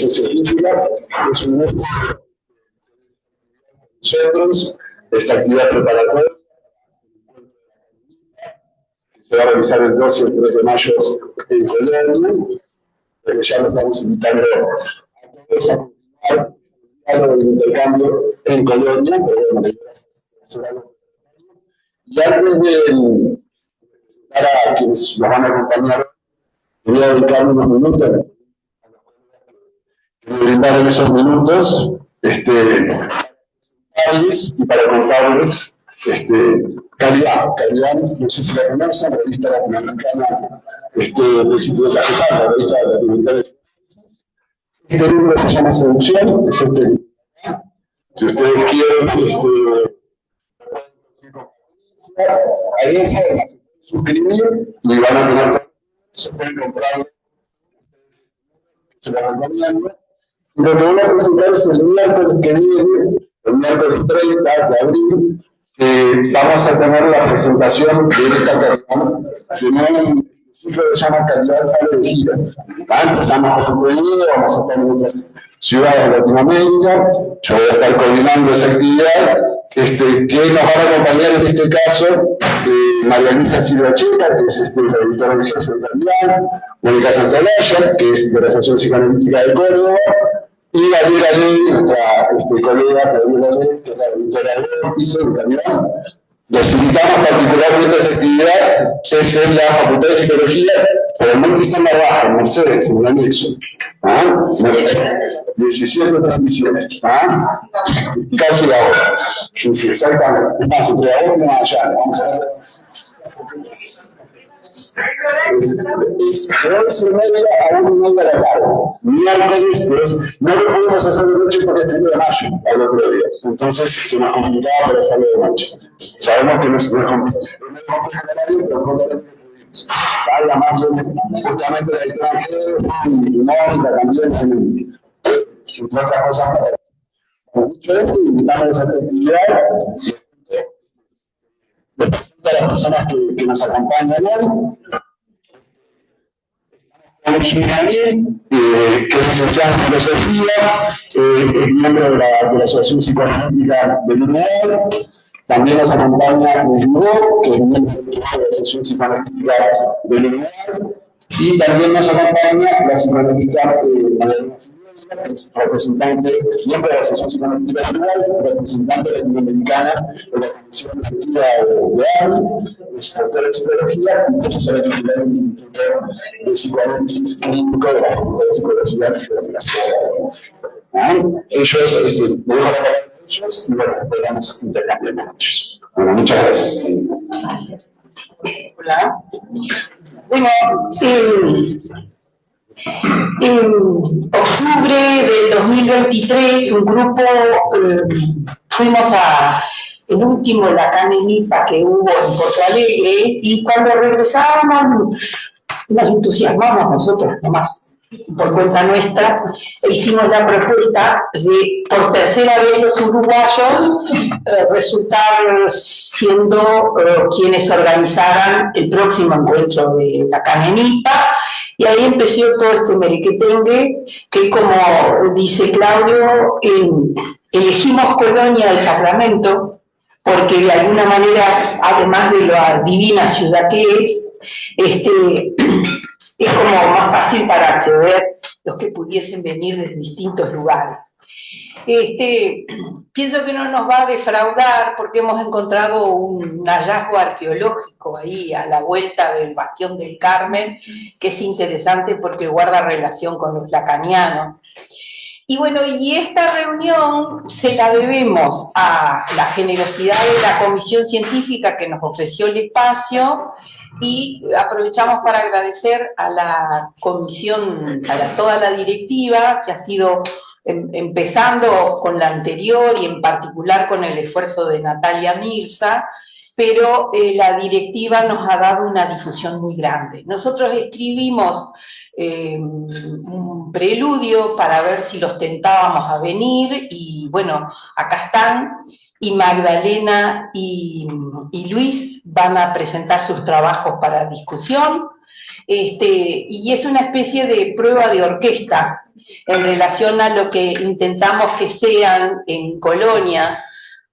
divulgación científica, es un grupo de nosotros, esta actividad preparatoria se va a realizar el 2 y el 3 de mayo en Colonia. Desde ya nos estamos invitando a todos a continuar el intercambio en Colonia, pero bueno, y antes de presentar a quienes nos van a acompañar, voy a dedicar unos minutos, que me brindaron esos minutos, y para contarles Calidad, no sé si la conocen, revista latinoamericana de psicología, la revista latinoamericana. Este libro se llama Seducción, es este libro. Si ustedes quieren, ahí se suscribir y van a tener, se pueden comprar, se lo recomiendo. Y lo que voy a presentar es el miércoles que viene, el miércoles 30 de abril, vamos a tener la presentación de esta calidad de un ciclo que se llama Calidad Sale de Gira. Empezamos con un video, vamos a estar en otras ciudades de Latinoamérica, yo voy a estar coordinando esa actividad, que nos van a acompañar en este caso María Luisa Silva Checa, que es la editora de jefe de Calidad, Mónica Santolaya, que es de la Asociación Psicoanalítica de Córdoba, y Gabriela Ley, nuestra colega Gabriela Ley, que es la editora de Vórtice, de Calidad. Los invitamos particularmente a esta actividad, es en la Facultad de Psicología, por el Monte Cristian Barbaja, en Mercedes, en el anexo. 17:37. Casi la hora. Sí, exactamente. Es más, entre ahora y allá. Vamos a ver. De 11:30 a 1:30 de la tarde. Miércoles, no lo podemos hacer de noche porque es 1 de mayo, al otro día. Entonces se nos complicaba para hacerlo de noche. Sabemos que no es complicado, pero la más justamente la extranjera y Mónica también, entre otras cosas. Dicho esto, invitamos a esta actividad. Les presento a las personas que nos acompañan hoy. Con Daniel, que es licenciado en filosofía, es miembro de la Asociación Psicoanalítica de Lineal. También nos acompaña Hugo, que es miembro de la Asociación Psicoanalítica de Lineal. Y también nos acompaña la psicoanalítica Madalena Figueroa, que es representante, miembro de la Asociación Psicoanalítica de Lineal, representante latinoamericana de la Comisión Efectiva de AMI, es autora de psicología y profesora titular del Instituto de Psicoanálisis Clínico de la Facultad de Psicología de la Universidad de Madrid. Ellos, me dejo la palabra de ellos y bueno, podamos intercambiar con ellos. Bueno, muchas gracias. Hola. Bueno, en octubre del 2023, un grupo, fuimos el último Lacan en IPA que hubo en Porto Alegre, y cuando regresábamos nos entusiasmamos nosotros nomás, por cuenta nuestra, e hicimos la propuesta de, por tercera vez los uruguayos, resultar siendo quienes organizaran el próximo encuentro de Lacan en IPA. Y ahí empezó todo este merequetengue, que como dice Claudio, elegimos Colonia del Sacramento, porque de alguna manera, además de la divina ciudad que es como más fácil para acceder los que pudiesen venir desde distintos lugares. Pienso que no nos va a defraudar porque hemos encontrado un hallazgo arqueológico ahí a la vuelta del Bastión del Carmen, que es interesante porque guarda relación con los lacanianos. Y bueno, y esta reunión se la debemos a la generosidad de la comisión científica que nos ofreció el espacio, y aprovechamos para agradecer a la comisión, a toda la directiva que ha sido empezando con la anterior y en particular con el esfuerzo de Natalia Mirza, pero la directiva nos ha dado una difusión muy grande. Nosotros escribimos un preludio para ver si los tentábamos a venir, y bueno, acá están, y Magdalena y Luis van a presentar sus trabajos para discusión, y es una especie de prueba de orquesta. en relación a lo que intentamos que sean en Colonia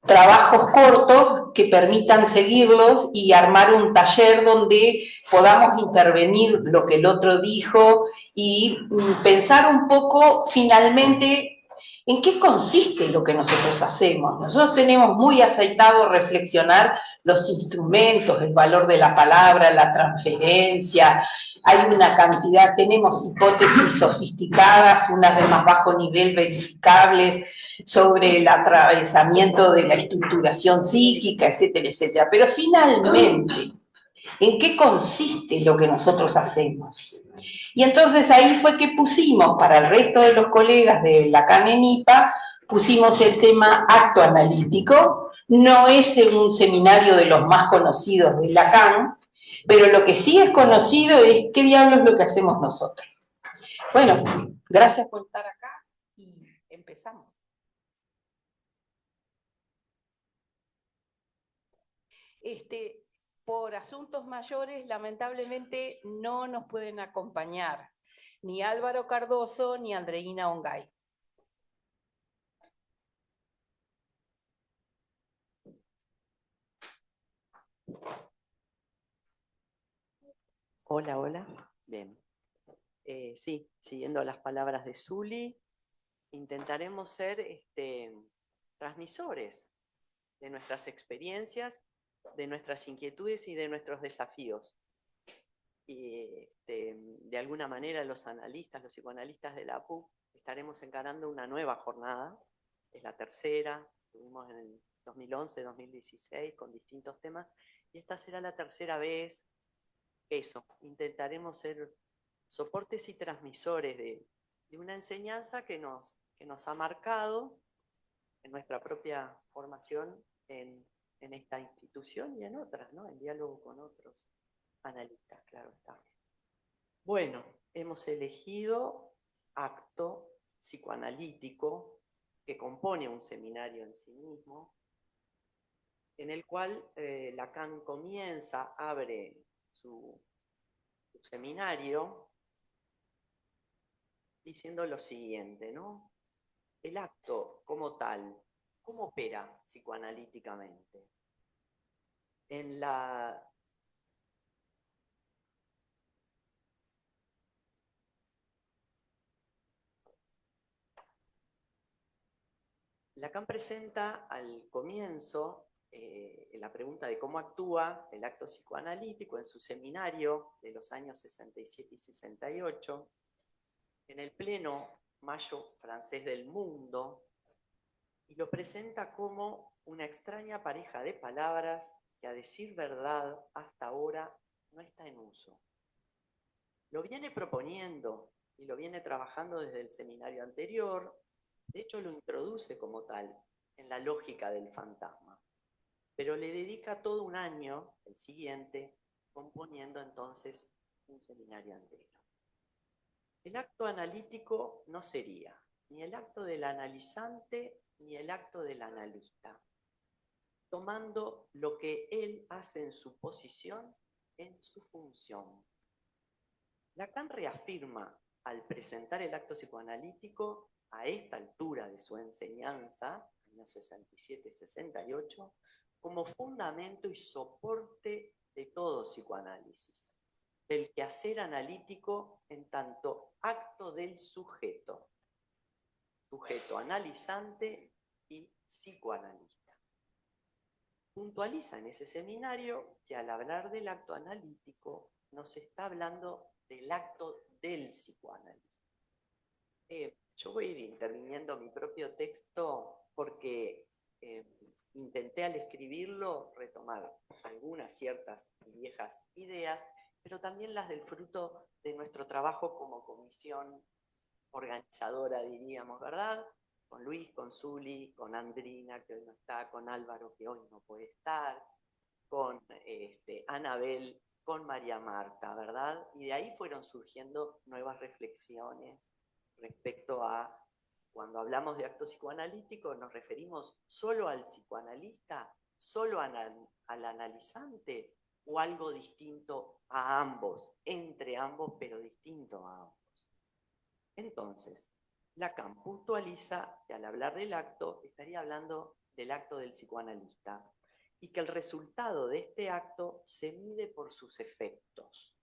trabajos cortos que permitan seguirlos y armar un taller donde podamos intervenir lo que el otro dijo y pensar un poco finalmente en qué consiste lo que nosotros hacemos. Nosotros tenemos muy aceitado reflexionar los instrumentos, el valor de la palabra, la transferencia, hay una cantidad, tenemos hipótesis sofisticadas, unas de más bajo nivel verificables, sobre el atravesamiento de la estructuración psíquica, etcétera, etcétera. Pero finalmente, ¿en qué consiste lo que nosotros hacemos? Y entonces ahí fue que pusimos, para el resto de los colegas de Lacan en IPA, pusimos el tema acto analítico. No es un seminario de los más conocidos de Lacan, pero lo que sí es conocido es qué diablos es lo que hacemos nosotros. Bueno, gracias por estar acá y empezamos. Por asuntos mayores, lamentablemente no nos pueden acompañar ni Álvaro Cardoso ni Andreina Ongay. Hola, hola. Bien. Sí, siguiendo las palabras de Zuli, intentaremos ser transmisores de nuestras experiencias, de nuestras inquietudes y de nuestros desafíos. Y de alguna manera los analistas, los psicoanalistas de la PUC estaremos encarando una nueva jornada. Es la tercera, estuvimos en el 2011, 2016 con distintos temas, y esta será la tercera vez. Eso, intentaremos ser soportes y transmisores de una enseñanza que nos ha marcado en nuestra propia formación en esta institución y en otras, ¿no? En diálogo con otros analistas, claro está. Bueno, hemos elegido acto psicoanalítico que compone un seminario en sí mismo, en el cual Lacan abre su seminario diciendo lo siguiente, ¿no? El acto como tal, ¿cómo opera psicoanalíticamente? Lacan presenta al comienzo la pregunta de cómo actúa el acto psicoanalítico en su seminario de los años 67 y 68, en el pleno Mayo francés del mundo, y lo presenta como una extraña pareja de palabras que, a decir verdad, hasta ahora no está en uso. Lo viene proponiendo y lo viene trabajando desde el seminario anterior. De hecho, lo introduce como tal en la lógica del fantasma, pero le dedica todo un año, el siguiente, componiendo entonces un seminario anterior. El acto analítico no sería ni el acto del analizante ni el acto del analista, tomando lo que él hace en su posición, en su función. Lacan reafirma, al presentar el acto psicoanalítico a esta altura de su enseñanza, años 67-68, como fundamento y soporte de todo psicoanálisis, del quehacer analítico en tanto acto del sujeto analizante y psicoanalista. Puntualiza en ese seminario que al hablar del acto analítico nos está hablando del acto del psicoanálisis. Yo voy a ir interviniendo mi propio texto porque intenté al escribirlo retomar algunas ciertas viejas ideas, pero también las del fruto de nuestro trabajo como comisión organizadora, diríamos, ¿verdad? Con Luis, con Zuli, con Andrina, que hoy no está, con Álvaro, que hoy no puede estar, con Anabel, con María Marta, ¿verdad? Y de ahí fueron surgiendo nuevas reflexiones respecto a, cuando hablamos de acto psicoanalítico, ¿nos referimos solo al psicoanalista, solo al analizante, o algo distinto a ambos, entre ambos, pero distinto a ambos? Entonces, Lacan puntualiza que al hablar del acto estaría hablando del acto del psicoanalista y que el resultado de este acto se mide por sus efectos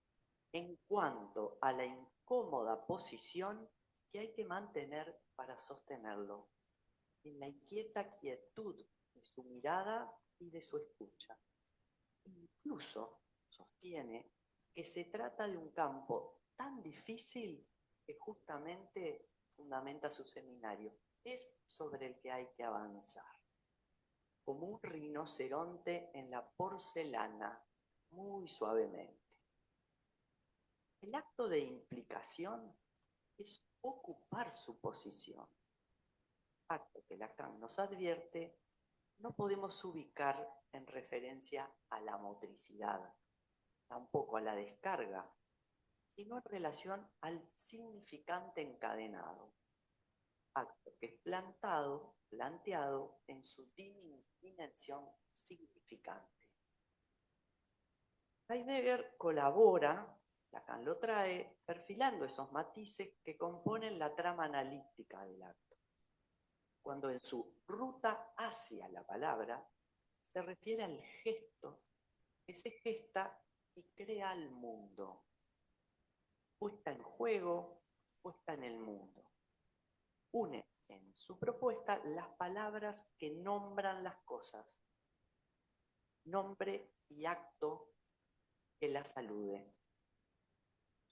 en cuanto a la incómoda posición que hay que mantener para sostenerlo, en la inquieta quietud de su mirada y de su escucha. Incluso sostiene que se trata de un campo tan difícil que justamente fundamenta su seminario. Es sobre el que hay que avanzar. Como un rinoceronte en la porcelana, muy suavemente. El acto de implicación es ocupar su posición. Acto que Lacan nos advierte, no podemos ubicar en referencia a la motricidad, tampoco a la descarga, sino en relación al significante encadenado. Acto que es planteado en su dimensión significante. Heidegger colabora, Lacan lo trae, perfilando esos matices que componen la trama analítica del acto, cuando en su ruta hacia la palabra se refiere al gesto que se gesta y crea el mundo, puesta en juego, puesta en el mundo. Une en su propuesta las palabras que nombran las cosas, nombre y acto que las alude.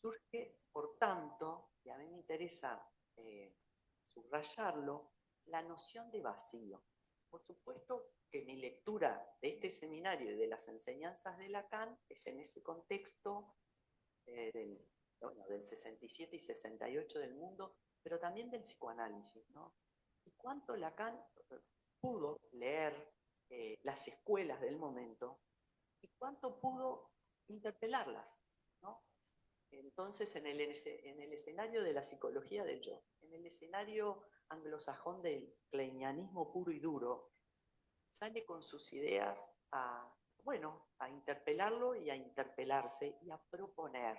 Surge, por tanto, y a mí me interesa subrayarlo, la noción de vacío. Por supuesto que mi lectura de este seminario y de las enseñanzas de Lacan es en ese contexto del 67 y 68 del mundo, pero también del psicoanálisis, ¿no? Y cuánto Lacan pudo leer las escuelas del momento y cuánto pudo interpelarlas, ¿no? Entonces, en el escenario de la psicología del yo, en el escenario anglosajón del kleinianismo puro y duro, sale con sus ideas a interpelarlo y a interpelarse y a proponer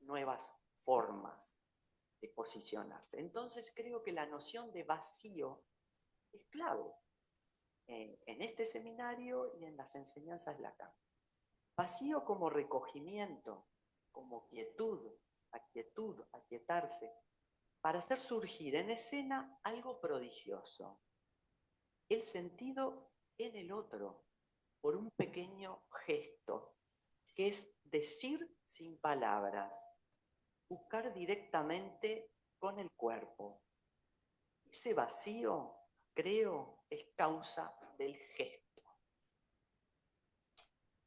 nuevas formas de posicionarse. Entonces, creo que la noción de vacío es clave en este seminario y en las enseñanzas de Lacan. Vacío como recogimiento, como quietud, aquietarse, para hacer surgir en escena algo prodigioso. El sentido en el otro, por un pequeño gesto, que es decir sin palabras, buscar directamente con el cuerpo. Ese vacío, creo, es causa del gesto.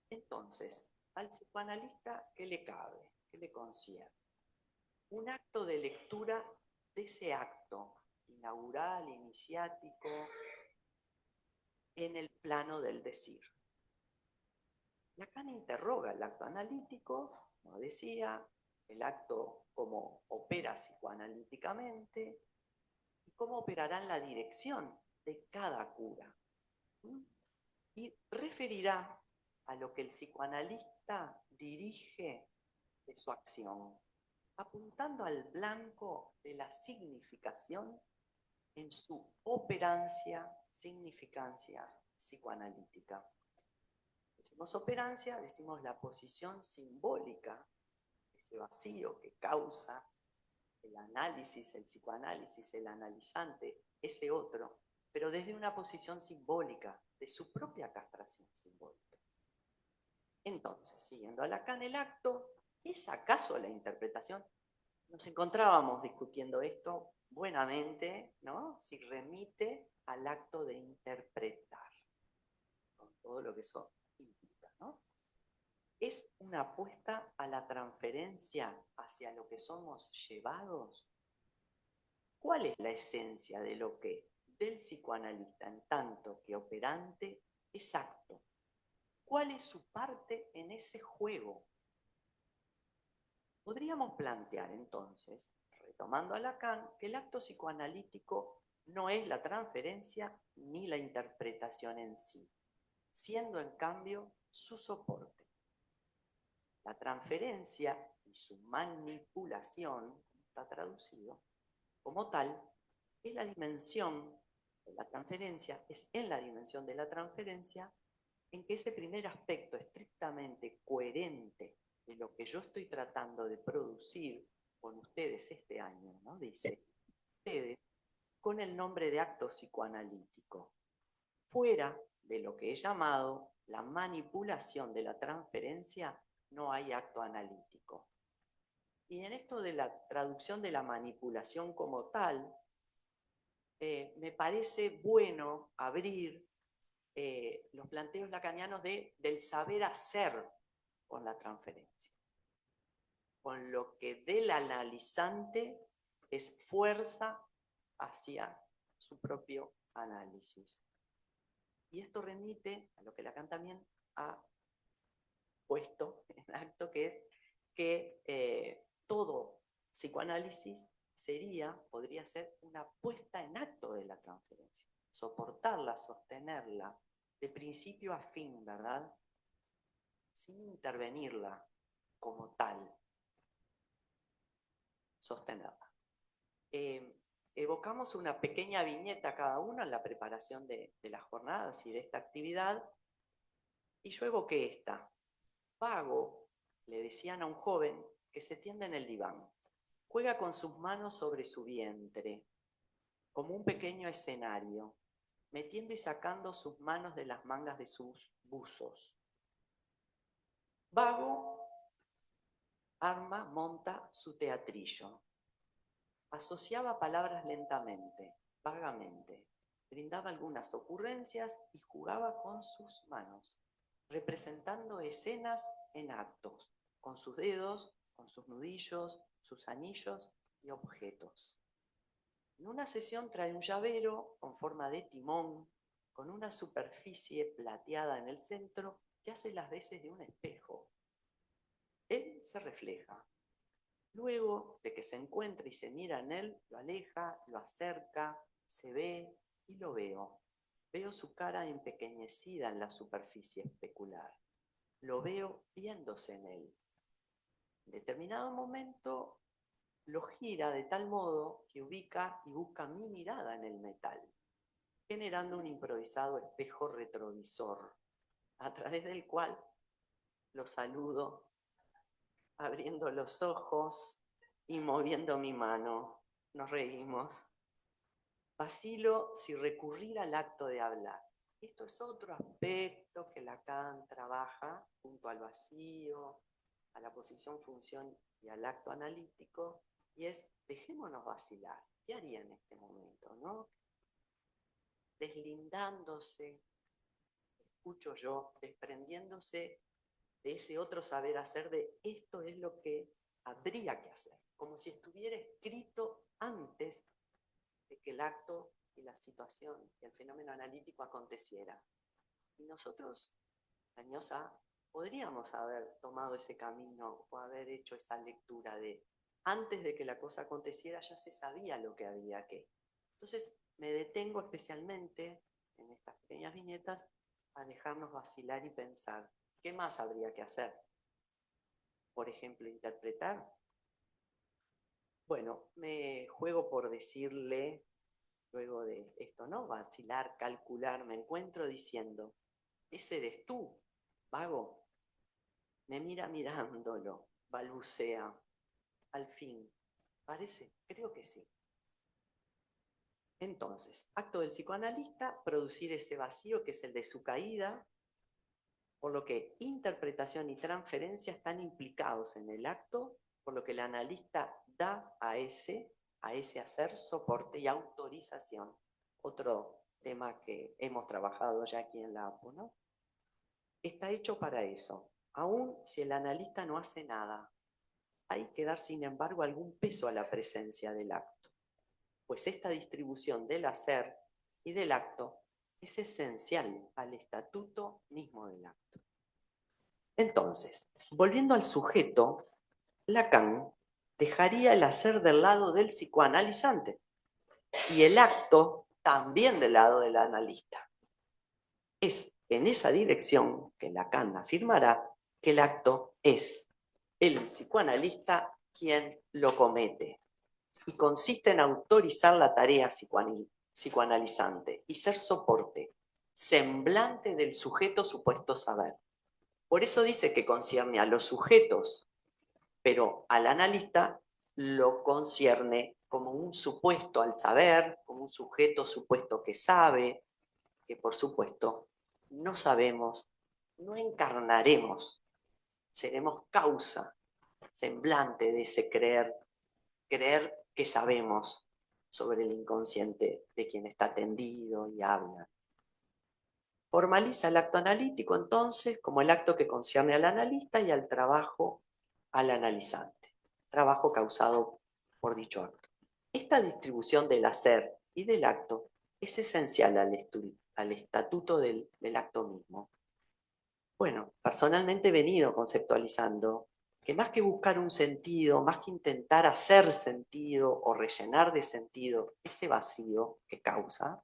Entonces, al psicoanalista, ¿qué le cabe? ¿Qué le concierne? Un acto de lectura de ese acto inaugural, iniciático, en el plano del decir. Lacan interroga el acto analítico, como decía, el acto como opera psicoanalíticamente y cómo operará en la dirección de cada cura. Y referirá a lo que el psicoanalista dirige de su acción, apuntando al blanco de la significación en su operancia, significancia psicoanalítica. Decimos operancia, decimos la posición simbólica, ese vacío que causa el análisis, el psicoanálisis, el analizante, ese otro, pero desde una posición simbólica, de su propia castración simbólica. Entonces, siguiendo a Lacan, el acto ¿es acaso la interpretación? Nos encontrábamos discutiendo esto buenamente, ¿no? Si remite al acto de interpretar, con todo lo que eso implica, ¿no? ¿Es una apuesta a la transferencia hacia lo que somos llevados? ¿Cuál es la esencia de lo que del psicoanalista en tanto que operante es acto? ¿Cuál es su parte en ese juego? Podríamos plantear entonces, retomando a Lacan, que el acto psicoanalítico no es la transferencia ni la interpretación en sí, siendo en cambio su soporte. La transferencia y su manipulación, está traducido, como tal, es la dimensión de la transferencia, es en la dimensión de la transferencia en que ese primer aspecto estrictamente coherente de lo que yo estoy tratando de producir con ustedes este año, ¿no? Dice, ustedes, con el nombre de acto psicoanalítico, fuera de lo que he llamado la manipulación de la transferencia, no hay acto analítico. Y en esto de la traducción de la manipulación como tal, me parece bueno abrir los planteos lacanianos del saber hacer con la transferencia, con lo que del analizante es fuerza hacia su propio análisis. Y esto remite a lo que Lacan también ha puesto en acto, que es que todo psicoanálisis podría ser una puesta en acto de la transferencia, soportarla, sostenerla, de principio a fin, ¿verdad? Sin intervenirla como tal, sostenerla. Evocamos una pequeña viñeta cada uno en la preparación de las jornadas y de esta actividad, y yo evoqué esta. Vago, le decían a un joven que se tiende en el diván, juega con sus manos sobre su vientre, como un pequeño escenario, metiendo y sacando sus manos de las mangas de sus buzos. Vago monta su teatrillo. Asociaba palabras lentamente, vagamente, brindaba algunas ocurrencias y jugaba con sus manos, representando escenas en actos, con sus dedos, con sus nudillos, sus anillos y objetos. En una sesión trae un llavero con forma de timón, con una superficie plateada en el centro que hace las veces de un espejo. Él se refleja. Luego de que se encuentra y se mira en él, lo aleja, lo acerca, se ve y lo veo. Veo su cara empequeñecida en la superficie especular. Lo veo viéndose en él. En determinado momento lo gira de tal modo que ubica y busca mi mirada en el metal, generando un improvisado espejo retrovisor, a través del cual lo saludo, abriendo los ojos y moviendo mi mano. Nos reímos. Vacilo si recurrir al acto de hablar. Esto es otro aspecto que Lacan trabaja junto al vacío, a la posición, función y al acto analítico, y es, dejémonos vacilar. ¿Qué haría en este momento, no? Deslindándose, escucho yo, desprendiéndose de ese otro saber hacer, de esto es lo que habría que hacer, como si estuviera escrito antes de que el acto y la situación y el fenómeno analítico aconteciera. Y nosotros, años A, podríamos haber tomado ese camino o haber hecho esa lectura de antes de que la cosa aconteciera ya se sabía lo que había que. Entonces me detengo especialmente en estas pequeñas viñetas a dejarnos vacilar y pensar ¿qué más habría que hacer? Por ejemplo, interpretar. Bueno, me juego por decirle, luego de esto, ¿no? Vacilar, calcular, me encuentro diciendo, ese eres tú, vago. Me mira mirándolo, balbucea. Al fin, ¿parece? Creo que sí. Entonces, acto del psicoanalista, producir ese vacío que es el de su caída, por lo que interpretación y transferencia están implicados en el acto, por lo que el analista da a ese hacer soporte y autorización. Otro tema que hemos trabajado ya aquí en la APO, ¿no? Está hecho para eso. Aún si el analista no hace nada, hay que dar, sin embargo, algún peso a la presencia del acto, pues esta distribución del hacer y del acto es esencial al estatuto mismo del acto. Entonces, volviendo al sujeto, Lacan dejaría el hacer del lado del psicoanalizante y el acto también del lado del analista. Es en esa dirección que Lacan afirmará que el acto es el psicoanalista quien lo comete. y consiste en autorizar la tarea psicoanalizante y ser soporte, semblante del sujeto supuesto saber. Por eso dice que concierne a los sujetos, pero al analista lo concierne como un supuesto al saber, como un sujeto supuesto que sabe, que por supuesto no sabemos, no encarnaremos, seremos causa, semblante de ese creer que sabemos sobre el inconsciente de quien está tendido y habla. Formaliza el acto analítico entonces como el acto que concierne al analista y al trabajo al analizante, trabajo causado por dicho acto. Esta distribución del hacer y del acto es esencial al estatuto del acto mismo. Bueno, personalmente he venido conceptualizando que más que buscar un sentido, más que intentar hacer sentido o rellenar de sentido ese vacío que causa,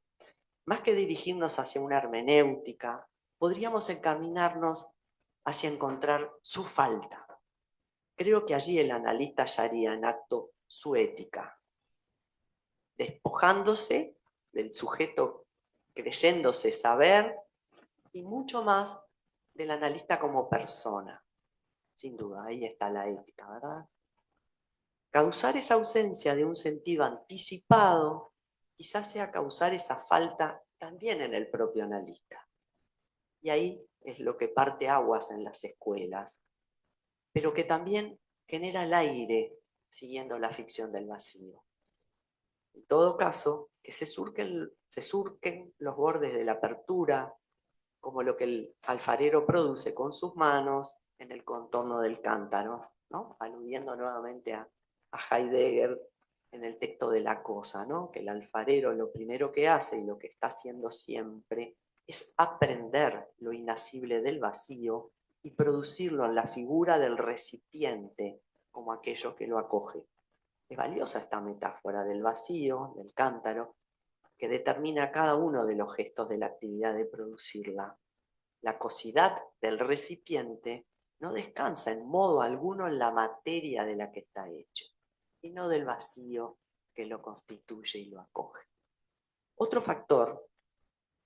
más que dirigirnos hacia una hermenéutica, podríamos encaminarnos hacia encontrar su falta. Creo que allí el analista hallaría en acto su ética, despojándose del sujeto creyéndose saber y mucho más del analista como persona. Sin duda, ahí está la ética, ¿verdad? Causar esa ausencia de un sentido anticipado quizás sea causar esa falta también en el propio analista. Y ahí es lo que parte aguas en las escuelas, pero que también genera el aire siguiendo la ficción del vacío. En todo caso, que se surquen los bordes de la apertura, como lo que el alfarero produce con sus manos en el contorno del cántaro, ¿no? Aludiendo nuevamente a Heidegger en el texto de La Cosa, ¿no? Que el alfarero lo primero que hace y lo que está haciendo siempre es aprender lo inasible del vacío y producirlo en la figura del recipiente como aquello que lo acoge. Es valiosa esta metáfora del vacío, del cántaro, que determina cada uno de los gestos de la actividad de producirla. La aquosidad del recipiente no descansa en modo alguno en la materia de la que está hecho, sino del vacío que lo constituye y lo acoge. Otro factor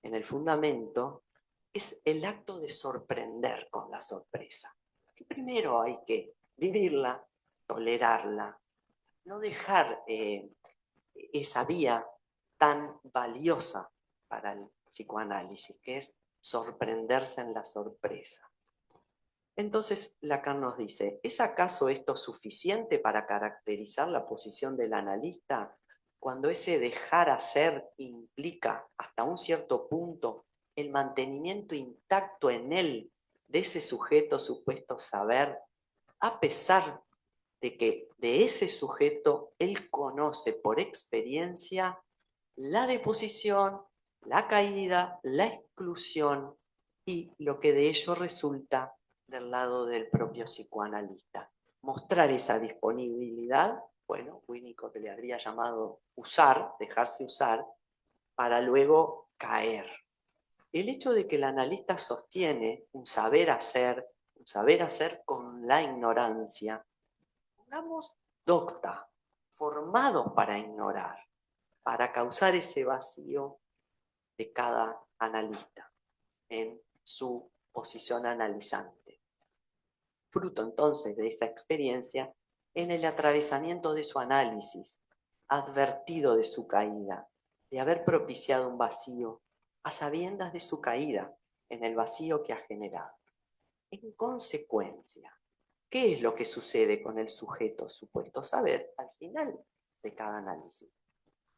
en el fundamento es el acto de sorprender con la sorpresa. Que primero hay que vivirla, tolerarla, no dejar esa vía tan valiosa para el psicoanálisis, que es sorprenderse en la sorpresa. Entonces Lacan nos dice, ¿es acaso esto suficiente para caracterizar la posición del analista cuando ese dejar hacer implica hasta un cierto punto el mantenimiento intacto en él de ese sujeto supuesto saber, a pesar de que de ese sujeto él conoce por experiencia la deposición, la caída, la exclusión y lo que de ello resulta del lado del propio psicoanalista? Mostrar esa disponibilidad, bueno, Winnicott le habría llamado usar, dejarse usar, para luego caer. El hecho de que el analista sostiene un saber hacer con la ignorancia, pongamos docta, formados para ignorar, para causar ese vacío de cada analista en su posición analizante. Fruto entonces de esa experiencia, en el atravesamiento de su análisis, advertido de su caída, de haber propiciado un vacío, a sabiendas de su caída en el vacío que ha generado. En consecuencia, ¿qué es lo que sucede con el sujeto supuesto saber al final de cada análisis?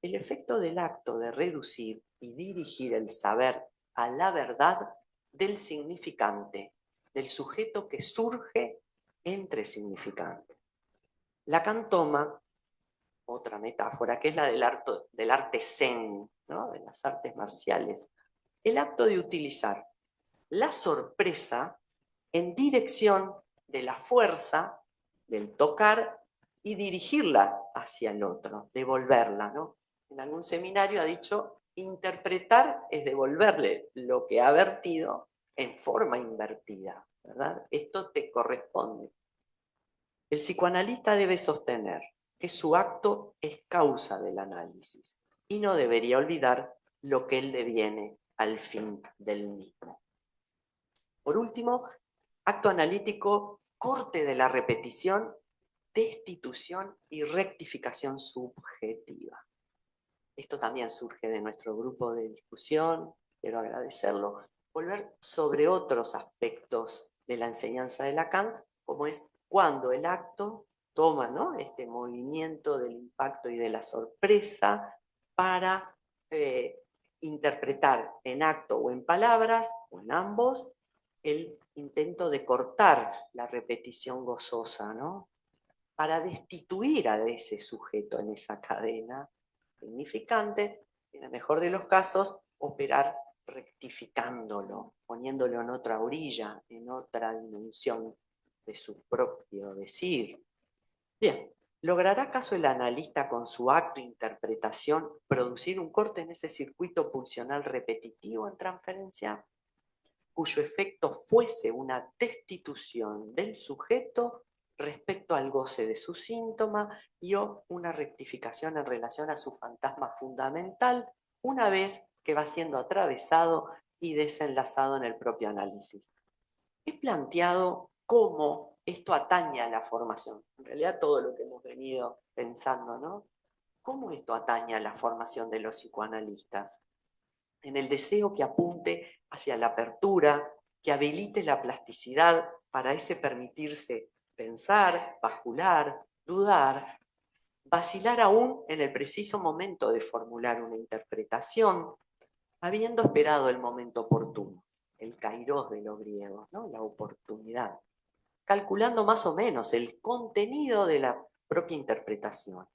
El efecto del acto de reducir y dirigir el saber a la verdad del significante, del sujeto que surge entre significantes. Lacan toma otra metáfora, que es la del arte zen, ¿no? De las artes marciales. El acto de utilizar la sorpresa en dirección de la fuerza, del tocar, y dirigirla hacia el otro, devolverla, ¿no? En algún seminario ha dicho, interpretar es devolverle lo que ha vertido en forma invertida, ¿verdad? Esto te corresponde. El psicoanalista debe sostener que su acto es causa del análisis y no debería olvidar lo que él deviene al fin del mismo. Por último, acto analítico, corte de la repetición, destitución y rectificación subjetiva. Esto también surge de nuestro grupo de discusión, quiero agradecerlo. Volver sobre otros aspectos de la enseñanza de Lacan, como es cuando el acto toma, ¿no?, este movimiento del impacto y de la sorpresa para interpretar en acto o en palabras, o en ambos, el intento de cortar la repetición gozosa, ¿no?, para destituir a ese sujeto en esa cadena significante, en el mejor de los casos, operar rectificándolo, poniéndolo en otra orilla, en otra dimensión de su propio decir. Bien, ¿logrará acaso el analista con su acto de interpretación producir un corte en ese circuito pulsional repetitivo en transferencia, cuyo efecto fuese una destitución del sujeto respecto al goce de su síntoma y o una rectificación en relación a su fantasma fundamental, una vez que va siendo atravesado y desenlazado en el propio análisis? He planteado cómo esto atañe a la formación, en realidad todo lo que hemos venido pensando, ¿no? ¿Cómo esto atañe a la formación de los psicoanalistas? En el deseo que apunte hacia la apertura, que habilite la plasticidad para ese permitirse pensar, bascular, dudar, vacilar aún en el preciso momento de formular una interpretación, habiendo esperado el momento oportuno, el kairos de los griegos, ¿no?, la oportunidad, calculando más o menos el contenido de la propia interpretación,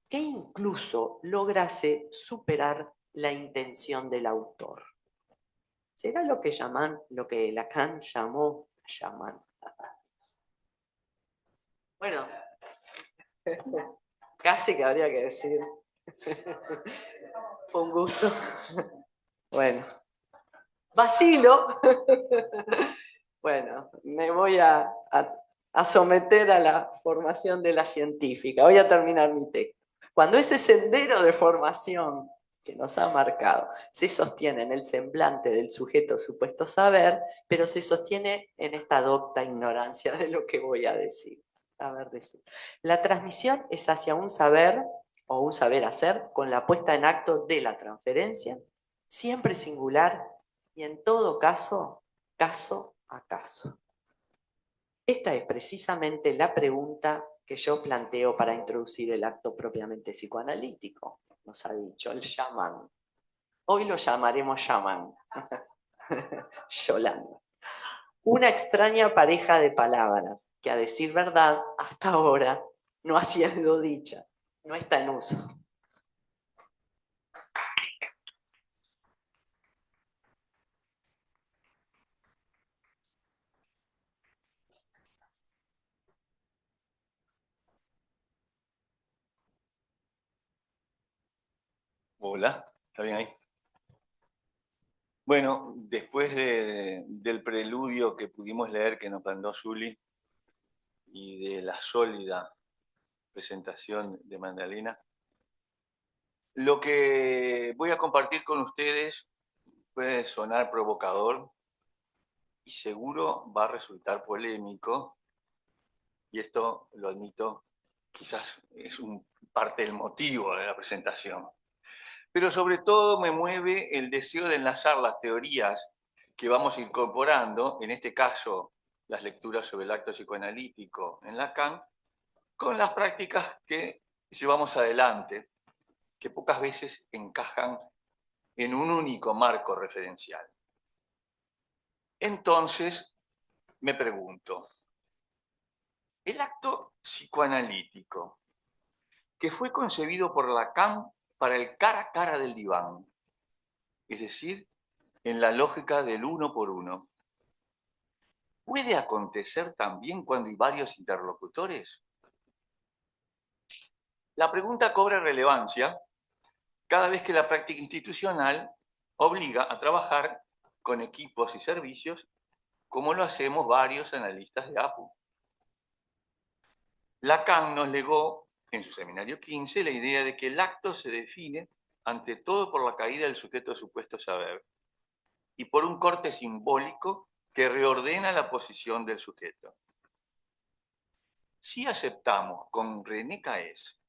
que incluso lograse superar la intención del autor. ¿Será lo que Lacan llamó Shaman? Bueno, casi que habría que decir. Fue un gusto. Bueno, vacilo. Bueno, me voy a someter a la formación de la científica. Voy a terminar mi texto. Cuando ese sendero de formación que nos ha marcado se sostiene en el semblante del sujeto supuesto saber, pero se sostiene en esta docta ignorancia de lo que voy a decir. La transmisión es hacia un saber o un saber hacer con la puesta en acto de la transferencia, siempre singular y en todo caso, caso a caso. Esta es precisamente la pregunta que yo planteo para introducir el acto propiamente psicoanalítico, nos ha dicho, el shaman. Hoy lo llamaremos shaman. Yolanda. Una extraña pareja de palabras que, a decir verdad, hasta ahora no ha sido dicha, no está en uso. Hola, ¿está bien ahí? Bueno, después del preludio que pudimos leer que nos mandó Juli y de la sólida presentación de Magdalena, lo que voy a compartir con ustedes puede sonar provocador y seguro va a resultar polémico, y esto, lo admito, quizás es parte del motivo de la presentación. Pero sobre todo me mueve el deseo de enlazar las teorías que vamos incorporando, en este caso las lecturas sobre el acto psicoanalítico en Lacan, con las prácticas que llevamos adelante, que pocas veces encajan en un único marco referencial. Entonces, me pregunto, el acto psicoanalítico, que fue concebido por Lacan para el cara a cara del diván, es decir, en la lógica del uno por uno, ¿puede acontecer también cuando hay varios interlocutores? La pregunta cobra relevancia cada vez que la práctica institucional obliga a trabajar con equipos y servicios, como lo hacemos varios analistas de APU. Lacan nos legó en su seminario 15, la idea de que el acto se define ante todo por la caída del sujeto de supuesto saber y por un corte simbólico que reordena la posición del sujeto. Si aceptamos con René Caes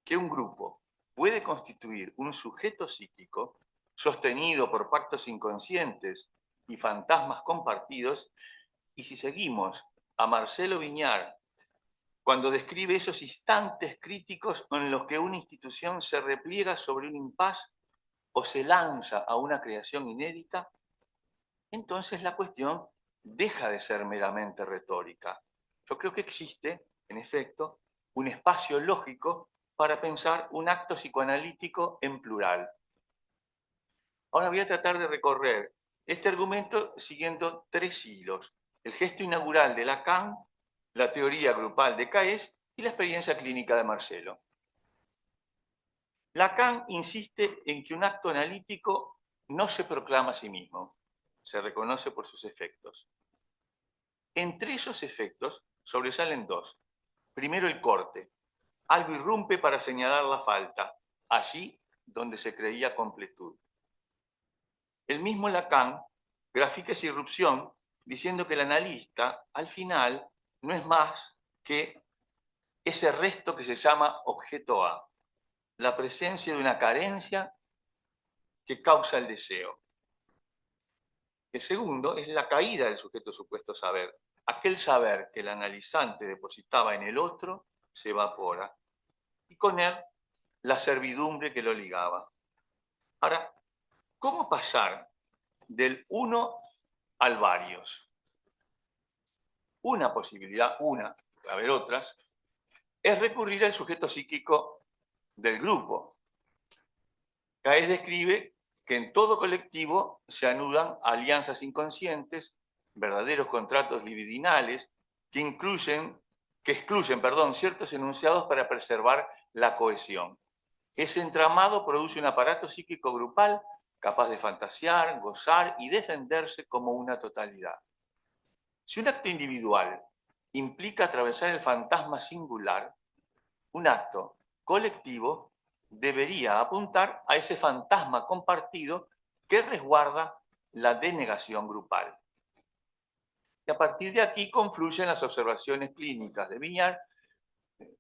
que un grupo puede constituir un sujeto psíquico sostenido por pactos inconscientes y fantasmas compartidos, y si seguimos a Marcelo Viñar cuando describe esos instantes críticos en los que una institución se repliega sobre un impas o se lanza a una creación inédita, entonces la cuestión deja de ser meramente retórica. Yo creo que existe, en efecto, un espacio lógico para pensar un acto psicoanalítico en plural. Ahora voy a tratar de recorrer este argumento siguiendo 3 hilos: el gesto inaugural de Lacan, la teoría grupal de Caes y la experiencia clínica de Marcelo. Lacan insiste en que un acto analítico no se proclama a sí mismo, se reconoce por sus efectos. Entre esos efectos sobresalen 2. Primero, el corte. Algo irrumpe para señalar la falta, allí donde se creía completud. El mismo Lacan grafica esa irrupción diciendo que el analista, al final, no es más que ese resto que se llama objeto A, la presencia de una carencia que causa el deseo. El segundo es la caída del sujeto supuesto saber. Aquel saber que el analizante depositaba en el otro se evapora, y con él la servidumbre que lo ligaba. Ahora, ¿cómo pasar del uno al varios? Una posibilidad, puede haber otras, es recurrir al sujeto psíquico del grupo. Caes describe que en todo colectivo se anudan alianzas inconscientes, verdaderos contratos libidinales, que excluyen, ciertos enunciados para preservar la cohesión. Ese entramado produce un aparato psíquico grupal capaz de fantasear, gozar y defenderse como una totalidad. Si un acto individual implica atravesar el fantasma singular, un acto colectivo debería apuntar a ese fantasma compartido que resguarda la denegación grupal. Y a partir de aquí confluyen las observaciones clínicas de Viñar.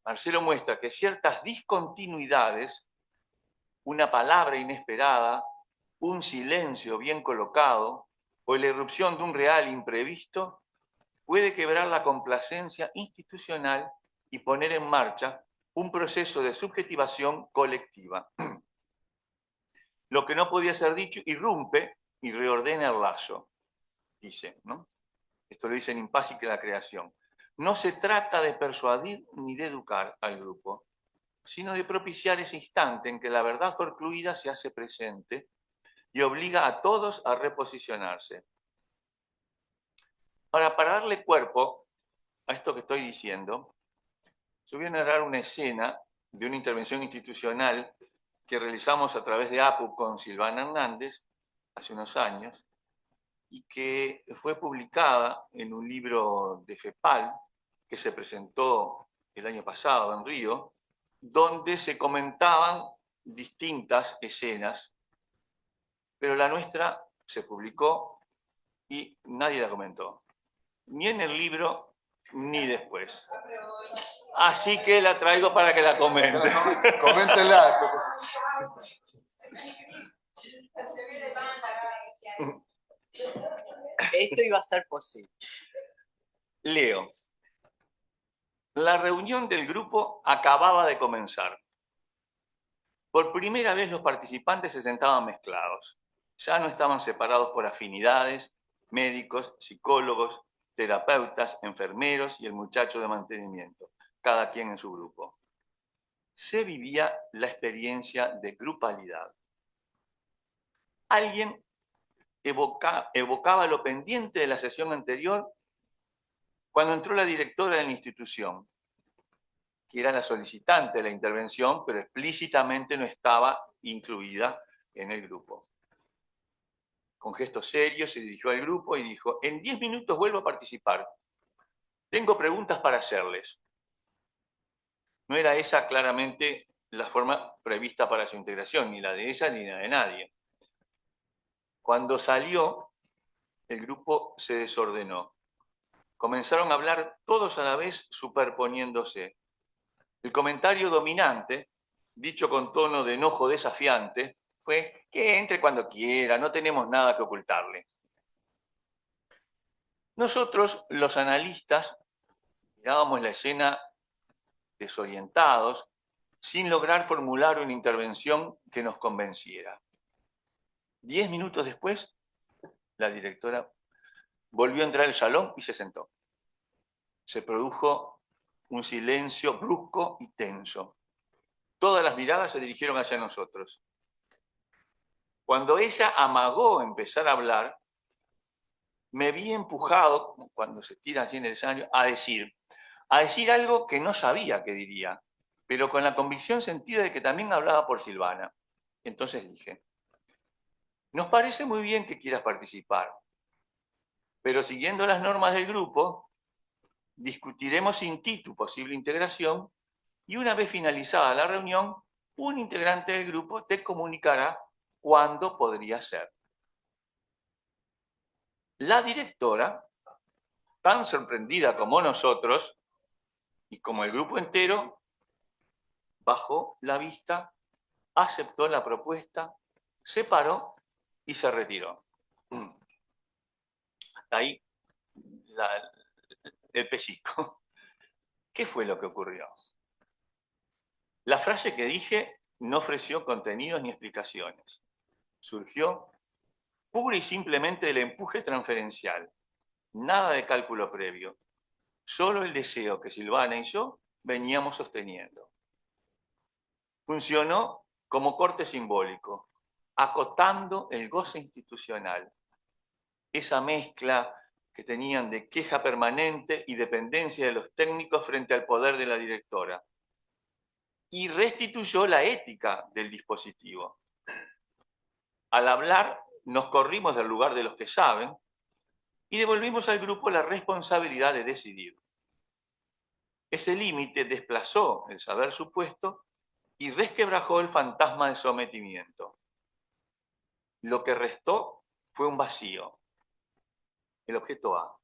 Marcelo muestra que ciertas discontinuidades, una palabra inesperada, un silencio bien colocado o la irrupción de un real imprevisto puede quebrar la complacencia institucional y poner en marcha un proceso de subjetivación colectiva. Lo que no podía ser dicho irrumpe y reordena el lazo, dice, ¿no? Esto lo dice en Impás y la creación. No se trata de persuadir ni de educar al grupo, sino de propiciar ese instante en que la verdad forcluida se hace presente y obliga a todos a reposicionarse. Ahora, para darle cuerpo a esto que estoy diciendo, yo voy a narrar una escena de una intervención institucional que realizamos a través de APU con Silvana Hernández hace unos años y que fue publicada en un libro de FEPAL que se presentó el año pasado en Río, donde se comentaban distintas escenas, pero la nuestra se publicó y nadie la comentó, ni en el libro ni después. Así que la traigo para que la comente. Coméntela. Esto iba a ser posible. Leo. La reunión del grupo acababa de comenzar. Por primera vez los participantes se sentaban mezclados. Ya no estaban separados por afinidades, médicos, psicólogos, terapeutas, enfermeros y el muchacho de mantenimiento, cada quien en su grupo. Se vivía la experiencia de grupalidad. Alguien evocaba lo pendiente de la sesión anterior cuando entró la directora de la institución, que era la solicitante de la intervención, pero explícitamente no estaba incluida en el grupo. Con gestos serios se dirigió al grupo y dijo: en 10 minutos vuelvo a participar. Tengo preguntas para hacerles. No era esa claramente la forma prevista para su integración, ni la de ella ni la de nadie. Cuando salió, el grupo se desordenó. Comenzaron a hablar todos a la vez, superponiéndose. El comentario dominante, dicho con tono de enojo desafiante, fue que entre cuando quiera, no tenemos nada que ocultarle. Nosotros, los analistas, mirábamos la escena desorientados, sin lograr formular una intervención que nos convenciera. 10 minutos después, la directora volvió a entrar al salón y se sentó. Se produjo un silencio brusco y tenso. Todas las miradas se dirigieron hacia nosotros. Cuando ella amagó empezar a hablar, me vi empujado, cuando se tira así en el escenario, a decir algo que no sabía que diría, pero con la convicción sentida de que también hablaba por Silvana. Entonces dije, nos parece muy bien que quieras participar, pero siguiendo las normas del grupo, discutiremos sin ti tu posible integración y una vez finalizada la reunión, un integrante del grupo te comunicará cuándo podría ser. La directora, tan sorprendida como nosotros y como el grupo entero, bajó la vista, aceptó la propuesta, se paró y se retiró. Hasta ahí el pellizco. ¿Qué fue lo que ocurrió? La frase que dije no ofreció contenidos ni explicaciones. Surgió pura y simplemente del empuje transferencial. Nada de cálculo previo. Solo el deseo que Silvana y yo veníamos sosteniendo. Funcionó como corte simbólico, acotando el goce institucional. Esa mezcla que tenían de queja permanente y dependencia de los técnicos frente al poder de la directora. Y restituyó la ética del dispositivo. Al hablar, nos corrimos del lugar de los que saben y devolvimos al grupo la responsabilidad de decidir. Ese límite desplazó el saber supuesto y resquebrajó el fantasma del sometimiento. Lo que restó fue un vacío, el objeto A,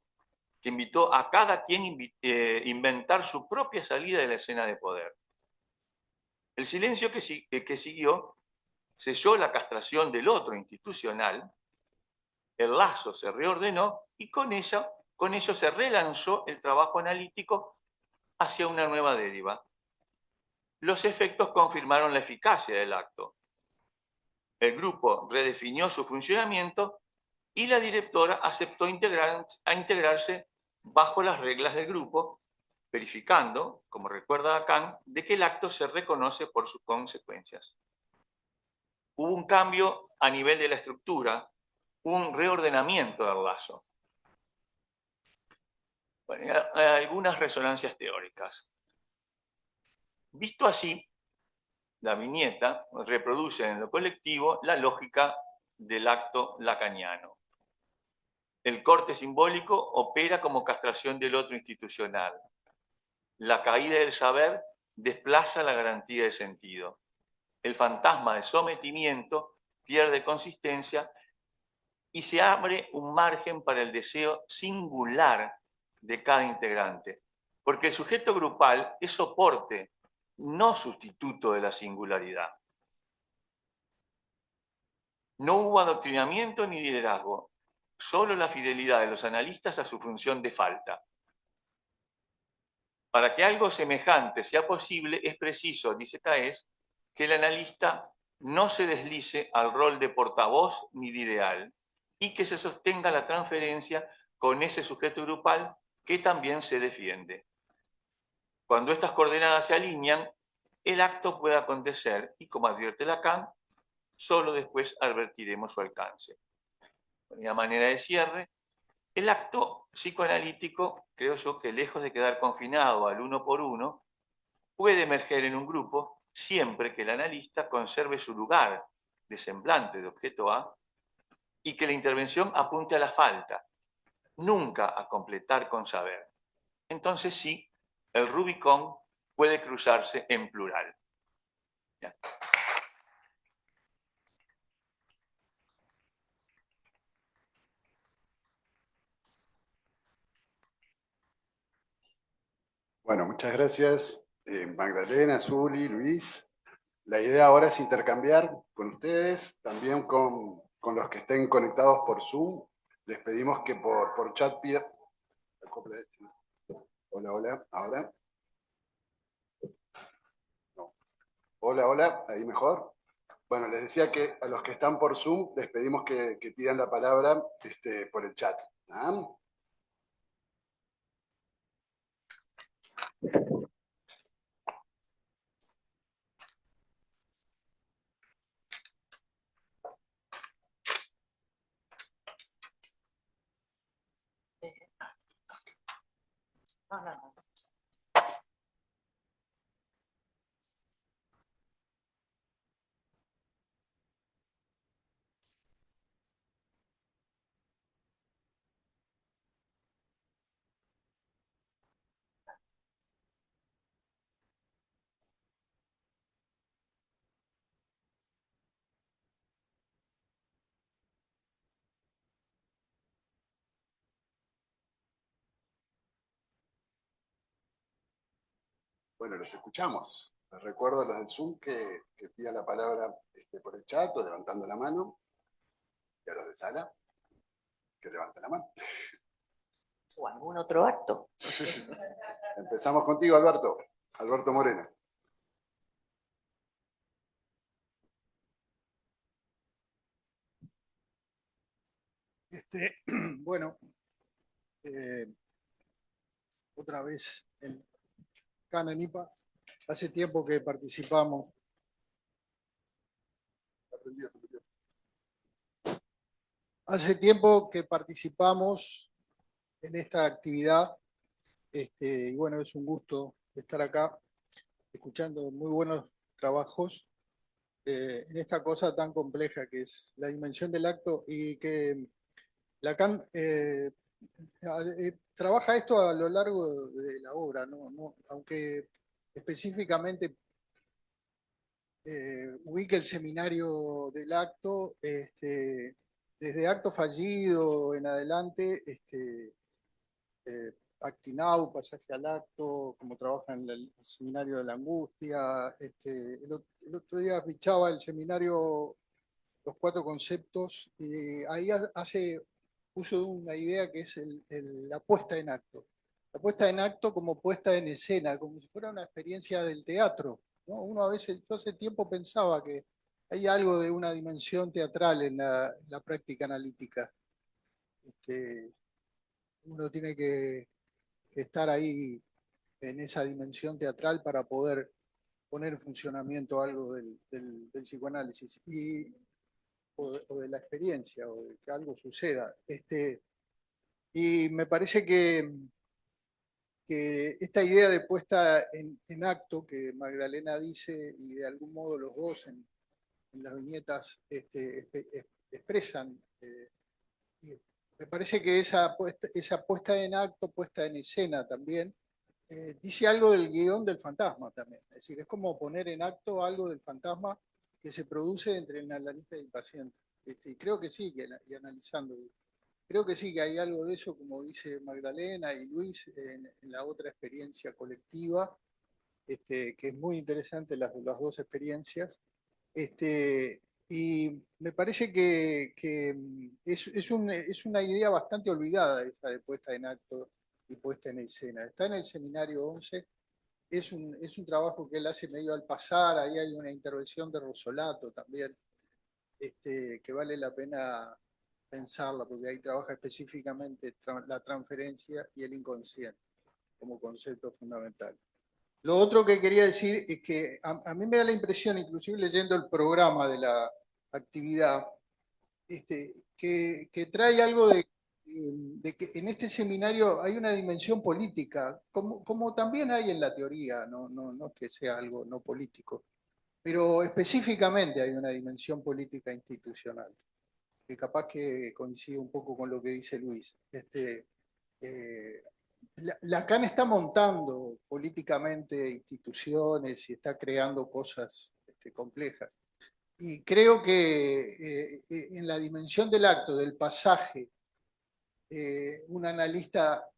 que invitó a cada quien inventar su propia salida de la escena de poder. El silencio que siguió selló la castración del otro institucional, el lazo se reordenó y con ello se relanzó el trabajo analítico hacia una nueva deriva. Los efectos confirmaron la eficacia del acto. El grupo redefinió su funcionamiento y la directora aceptó integrarse bajo las reglas del grupo, verificando, como recuerda Kant, de que el acto se reconoce por sus consecuencias. Hubo un cambio a nivel de la estructura, un reordenamiento del lazo. Bueno, hay algunas resonancias teóricas. Visto así, la viñeta reproduce en lo colectivo la lógica del acto lacaniano. El corte simbólico opera como castración del otro institucional. La caída del saber desplaza la garantía de sentido. El fantasma de sometimiento pierde consistencia y se abre un margen para el deseo singular de cada integrante. Porque el sujeto grupal es soporte, no sustituto de la singularidad. No hubo adoctrinamiento ni liderazgo, solo la fidelidad de los analistas a su función de falta. Para que algo semejante sea posible, es preciso, dice Taes, que el analista no se deslice al rol de portavoz ni de ideal y que se sostenga la transferencia con ese sujeto grupal que también se defiende. Cuando estas coordenadas se alinean, el acto puede acontecer y, como advierte Lacan, solo después advertiremos su alcance. De manera de cierre, el acto psicoanalítico, creo yo, que lejos de quedar confinado al uno por uno, puede emerger en un grupo siempre que el analista conserve su lugar de semblante de objeto A y que la intervención apunte a la falta, nunca a completar con saber. Entonces sí, el Rubicón puede cruzarse en plural. ¿Ya? Bueno, muchas gracias, Magdalena, Zuli, Luis. La idea ahora es intercambiar con ustedes, también con los que estén conectados por Zoom. Les pedimos que por chat pidan... Hola, hola, ahora. No. Hola, hola, ahí mejor. Bueno, les decía que a los que están por Zoom les pedimos que pidan la palabra por el chat. ¿Ah? No, no, no. Bueno, los escuchamos. Les recuerdo a los del Zoom que pidan la palabra por el chat o levantando la mano. Y a los de sala, que levanten la mano. O algún otro acto. Empezamos contigo, Alberto. Alberto Moreno. Bueno, eh, otra vez en Cana Nipa. Hace tiempo que participamos. Hace tiempo que participamos en esta actividad. Y bueno, es un gusto estar acá escuchando muy buenos trabajos en esta cosa tan compleja que es la dimensión del acto y que Lacan trabaja esto a lo largo de la obra, aunque específicamente ubica el seminario del acto, desde acto fallido en adelante, Actinau, pasaje al acto, como trabaja en el seminario de la angustia. El otro día fichaba el seminario Los Cuatro Conceptos, y ahí hace uso de una idea que es la puesta en acto. La puesta en acto como puesta en escena, como si fuera una experiencia del teatro, ¿no? Uno a veces, yo hace tiempo pensaba que hay algo de una dimensión teatral en la práctica analítica. Uno tiene que estar ahí en esa dimensión teatral para poder poner en funcionamiento algo del psicoanálisis o de la experiencia, o de que algo suceda. Y me parece que esta idea de puesta en acto que Magdalena dice, y de algún modo los dos en las viñetas expresan, me parece que esa puesta en acto, puesta en escena también, dice algo del guión del fantasma también. Es decir, es como poner en acto algo del fantasma que se produce entre el analista y el paciente. Y creo que sí, y analizando, creo que sí, que hay algo de eso, como dice Magdalena y Luis, en la otra experiencia colectiva, que es muy interesante las dos experiencias. Y me parece que es una idea bastante olvidada esa de puesta en acto y puesta en escena. Está en el seminario 11, es un trabajo que él hace medio al pasar, ahí hay una intervención de Rosolato también, que vale la pena pensarla, porque ahí trabaja específicamente la transferencia y el inconsciente como concepto fundamental. Lo otro que quería decir es que a mí me da la impresión, inclusive leyendo el programa de la actividad, que trae algo de que en este seminario hay una dimensión política, como también hay en la teoría, no es que sea algo no político, pero específicamente hay una dimensión política institucional, que capaz que coincide un poco con lo que dice Luis. Lacan está montando políticamente instituciones y está creando cosas complejas. Y creo que en la dimensión del acto, del pasaje, un analista,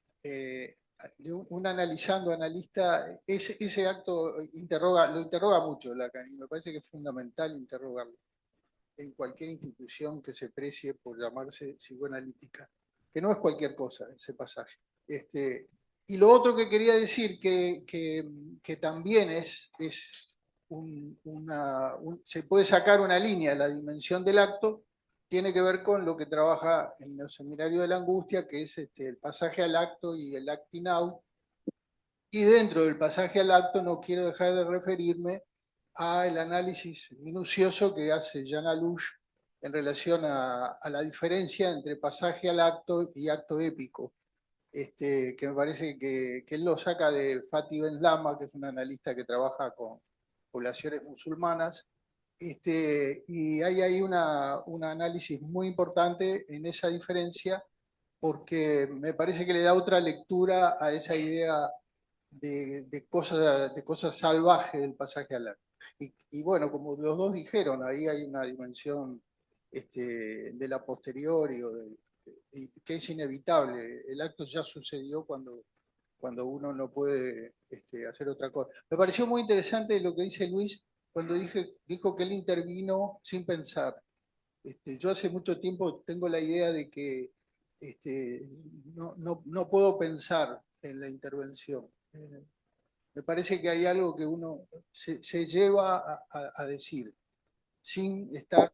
un analista, ese acto lo interroga mucho Lacan, y me parece que es fundamental interrogarlo en cualquier institución que se precie por llamarse psicoanalítica, que no es cualquier cosa ese pasaje. Y lo otro que quería decir, que también se puede sacar una línea de la dimensión del acto, tiene que ver con lo que trabaja en el Seminario de la Angustia, que es el pasaje al acto y el acting out. Y dentro del pasaje al acto no quiero dejar de referirme al análisis minucioso que hace Jean Alouche en relación a la diferencia entre pasaje al acto y acto épico, que me parece que él lo saca de Fatih Ben-Lama, que es un analista que trabaja con poblaciones musulmanas, y hay ahí un análisis muy importante en esa diferencia, porque me parece que le da otra lectura a esa idea de cosas salvajes del pasaje al acto. Y bueno, como los dos dijeron, ahí hay una dimensión de la posteriori, que es inevitable. El acto ya sucedió cuando uno no puede hacer otra cosa. Me pareció muy interesante lo que dice Luis cuando dijo que él intervino sin pensar. Yo hace mucho tiempo tengo la idea de que no puedo pensar en la intervención. Me parece que hay algo que uno se lleva a decir, sin estar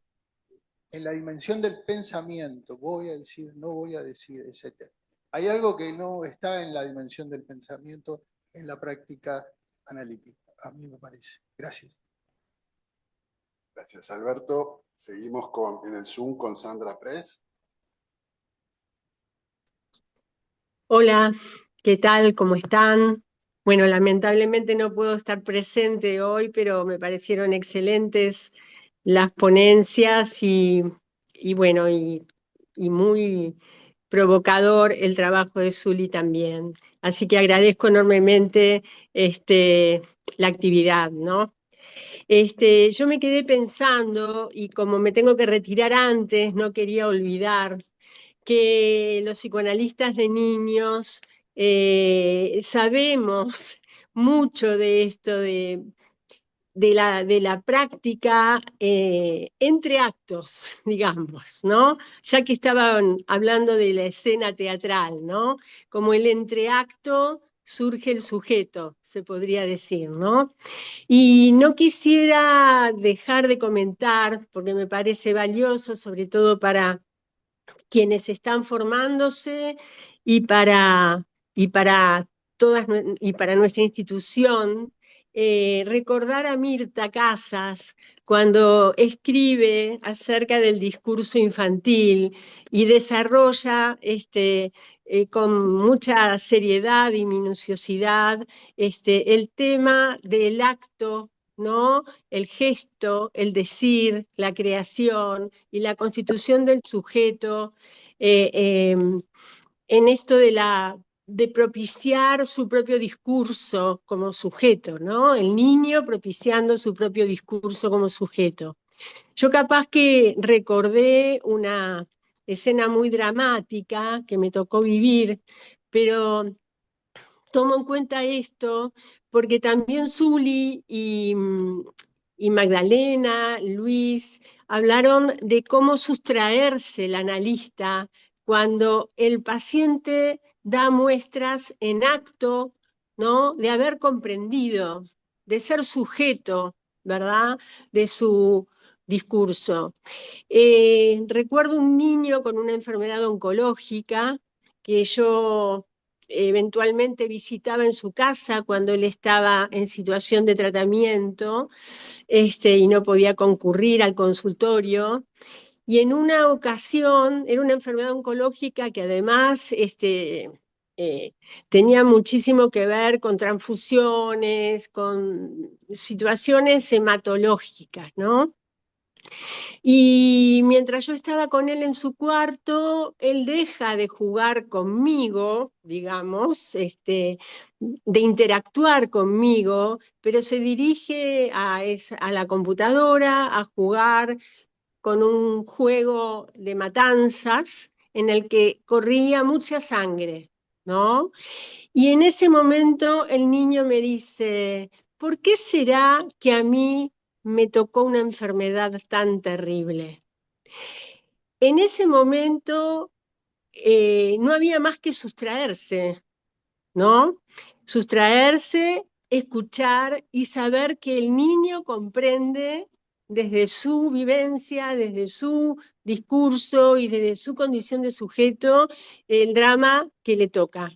en la dimensión del pensamiento, voy a decir, no voy a decir, etc. Hay algo que no está en la dimensión del pensamiento en la práctica analítica, a mí me parece. Gracias. Gracias, Alberto. Seguimos en el Zoom con Sandra Press. Hola, ¿qué tal? ¿Cómo están? Bueno, lamentablemente no puedo estar presente hoy, pero me parecieron excelentes las ponencias y bueno, y muy provocador el trabajo de Zuli también. Así que agradezco enormemente la actividad, ¿no? Yo me quedé pensando, y como me tengo que retirar antes, no quería olvidar que los psicoanalistas de niños sabemos mucho de esto, de la práctica entre actos, digamos, ¿no? Ya que estaban hablando de la escena teatral, ¿no? Como el entreacto surge el sujeto, se podría decir, ¿no? Y no quisiera dejar de comentar, porque me parece valioso, sobre todo para quienes están formándose y para todas, y para nuestra institución, recordar a Mirta Casas cuando escribe acerca del discurso infantil y desarrolla con mucha seriedad y minuciosidad el tema del acto, ¿no? El gesto, el decir, la creación y la constitución del sujeto en esto de propiciar su propio discurso como sujeto, ¿no? El niño propiciando su propio discurso como sujeto. Yo capaz que recordé una escena muy dramática que me tocó vivir, pero tomo en cuenta esto porque también Zuli y Magdalena, Luis, hablaron de cómo sustraerse el analista cuando el paciente da muestras en acto, ¿no? De haber comprendido, de ser sujeto, ¿verdad? De su discurso. Recuerdo un niño con una enfermedad oncológica que yo eventualmente visitaba en su casa cuando él estaba en situación de tratamiento y no podía concurrir al consultorio. Y en una ocasión, era una enfermedad oncológica que además tenía muchísimo que ver con transfusiones, con situaciones hematológicas, ¿no? Y mientras yo estaba con él en su cuarto, él deja de jugar conmigo, digamos, de interactuar conmigo, pero se dirige a la computadora a jugar con un juego de matanzas en el que corría mucha sangre, ¿no? Y en ese momento el niño me dice, ¿por qué será que a mí me tocó una enfermedad tan terrible? En ese momento no había más que sustraerse, ¿no? Sustraerse, escuchar y saber que el niño comprende desde su vivencia, desde su discurso y desde su condición de sujeto el drama que le toca.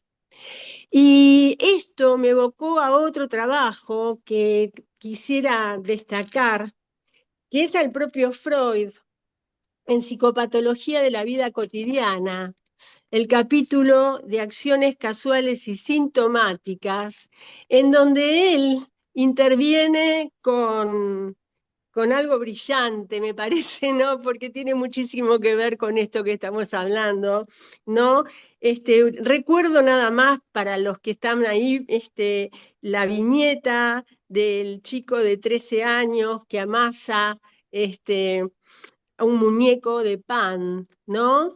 Y esto me evocó a otro trabajo que quisiera destacar, que es al propio Freud, en Psicopatología de la Vida Cotidiana, el capítulo de acciones casuales y sintomáticas, en donde él interviene con algo brillante, me parece, ¿no? Porque tiene muchísimo que ver con esto que estamos hablando, ¿no? Recuerdo nada más para los que están ahí, la viñeta del chico de 13 años que amasa a un muñeco de pan, ¿no?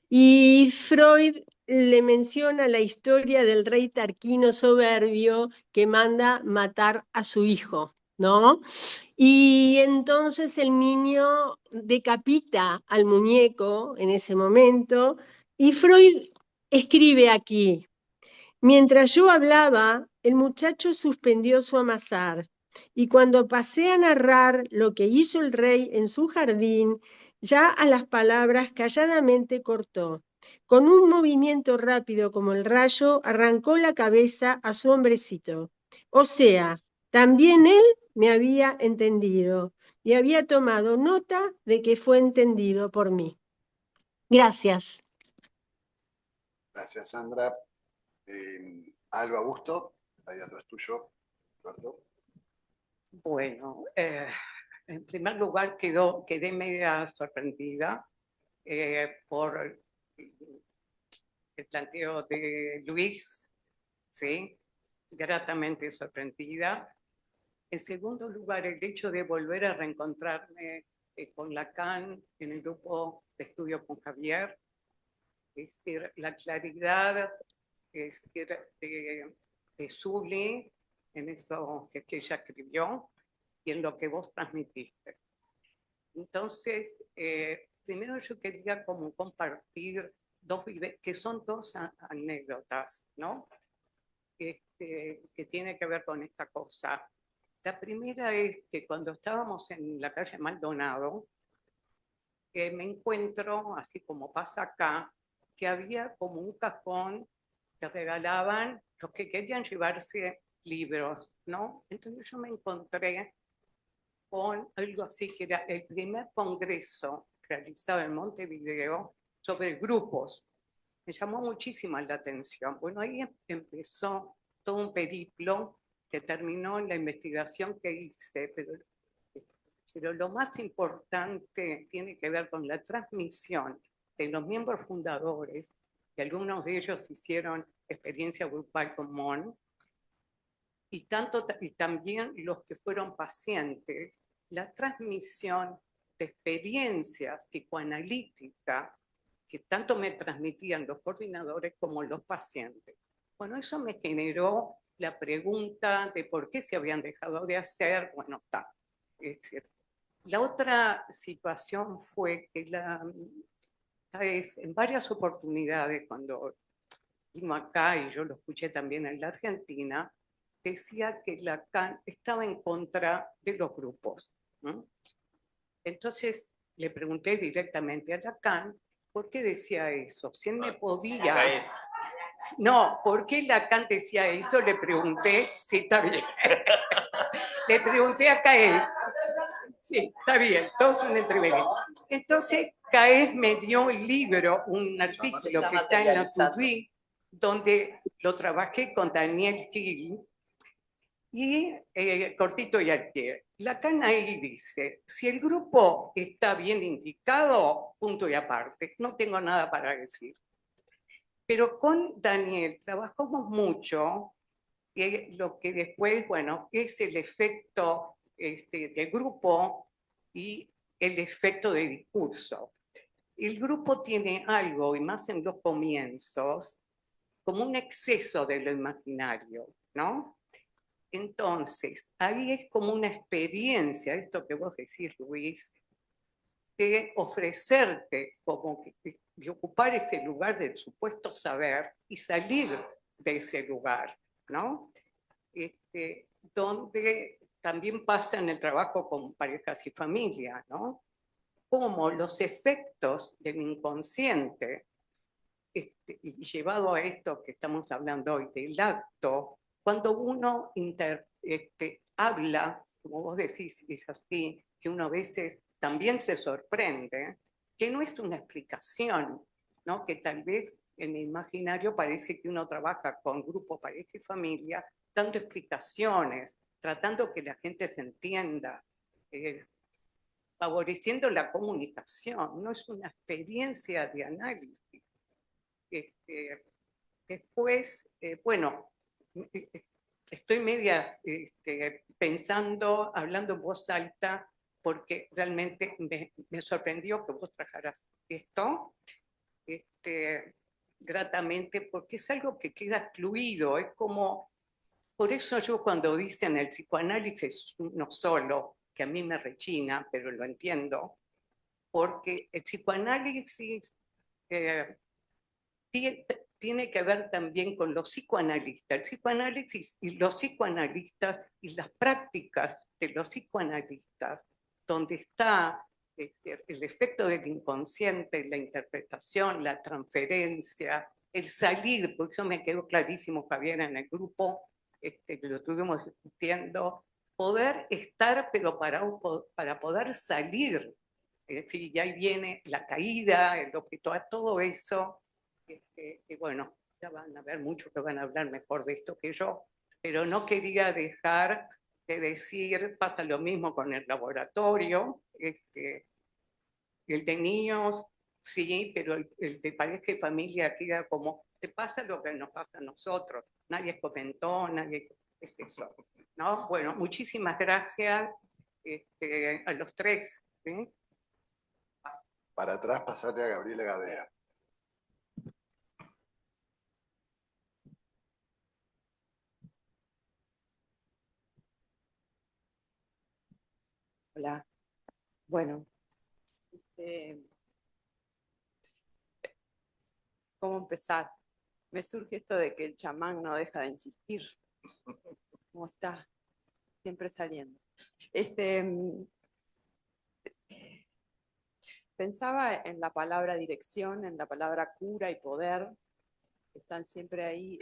Y Freud le menciona la historia del rey Tarquino soberbio que manda matar a su hijo, ¿no? Y entonces el niño decapita al muñeco en ese momento y Freud escribe aquí, mientras yo hablaba, el muchacho suspendió su amasar y cuando pasé a narrar lo que hizo el rey en su jardín, ya a las palabras calladamente cortó. Con un movimiento rápido como el rayo, arrancó la cabeza a su hombrecito. O sea, también él me había entendido y había tomado nota de que fue entendido por mí. Gracias. Gracias, Sandra. Alba Busto, ahí atrás tuyo, Eduardo. Bueno, en primer lugar quedé media sorprendida por el planteo de Luis, ¿sí? Gratamente sorprendida. En segundo lugar, el hecho de volver a reencontrarme con Lacan en el grupo de estudio con Javier, es decir, la claridad de Zuli en eso que ella escribió y en lo que vos transmitiste. Entonces, primero yo quería como compartir que son dos anécdotas, ¿no? Que tiene que ver con esta cosa. La primera es que cuando estábamos en la calle Maldonado, me encuentro, así como pasa acá, que había como un cajón que regalaban los que querían llevarse libros, ¿no? Entonces yo me encontré con algo así que era el primer congreso realizado en Montevideo sobre grupos. Me llamó muchísimo la atención. Bueno, ahí empezó todo un periplo que terminó en la investigación que hice, pero lo más importante tiene que ver con la transmisión de los miembros fundadores, que algunos de ellos hicieron experiencia grupal con Mon, y también los que fueron pacientes, la transmisión de experiencias psicoanalíticas que tanto me transmitían los coordinadores como los pacientes. Bueno, eso me generó la pregunta de por qué se habían dejado de hacer. Bueno, está. Es decir, la otra situación fue que en varias oportunidades, cuando vino acá, y yo lo escuché también en la Argentina, decía que Lacan estaba en contra de los grupos. Entonces le pregunté directamente a Lacan por qué decía eso, si él me podía... No, ¿por qué Lacan decía eso? Le pregunté, sí, está bien. Le pregunté a Cael. Sí, está bien, todo es una entrevista. Entonces, Cael me dio el libro, un artículo que está en la TUDI, donde lo trabajé con Daniel Gil, Y cortito y al pie. Lacan ahí dice, si el grupo está bien indicado, punto y aparte, no tengo nada para decir. Pero con Daniel trabajamos mucho lo que después, bueno, es el efecto de grupo y el efecto de discurso. El grupo tiene algo, y más en los comienzos, como un exceso de lo imaginario, ¿no? Entonces, ahí es como una experiencia, esto que vos decís, Luis, de ofrecerte como de ocupar ese lugar del supuesto saber y salir de ese lugar, ¿no? Donde también pasa en el trabajo con parejas y familia, ¿no? Como los efectos del inconsciente, y llevado a esto que estamos hablando hoy, del acto, cuando uno habla, como vos decís, es así, que uno a veces también se sorprende, que no es una explicación, ¿no? Que tal vez en el imaginario parece que uno trabaja con grupo, pareja y familia, dando explicaciones, tratando que la gente se entienda, favoreciendo la comunicación, no es una experiencia de análisis. Después, bueno, estoy medias pensando, hablando en voz alta, porque realmente me sorprendió que vos trajeras esto gratamente, porque es algo que queda fluido, es como, por eso yo cuando dicen el psicoanálisis es uno solo, que a mí me rechina, pero lo entiendo, porque el psicoanálisis tiene que ver también con los psicoanalistas. El psicoanálisis y los psicoanalistas y las prácticas de los psicoanalistas, donde está el efecto del inconsciente, la interpretación, la transferencia, el salir, por eso me quedó clarísimo, Javier, en el grupo, que lo estuvimos discutiendo, poder estar, pero para poder salir. Es decir, ya viene la caída, el objeto, todo eso. Y bueno, ya van a ver muchos que van a hablar mejor de esto que yo, pero no quería dejar de decir, pasa lo mismo con el laboratorio, el de niños, sí, pero el de pareja y familia queda como, te pasa lo que nos pasa a nosotros, nadie comentó, nadie, es eso, ¿no? Bueno, muchísimas gracias a los tres, ¿sí? Para atrás, pasarle a Gabriela Gadea. Hola. Bueno, ¿cómo empezar? Me surge esto de que el chamán no deja de insistir. ¿Cómo está? Siempre saliendo. Pensaba en la palabra dirección, en la palabra cura y poder, que están siempre ahí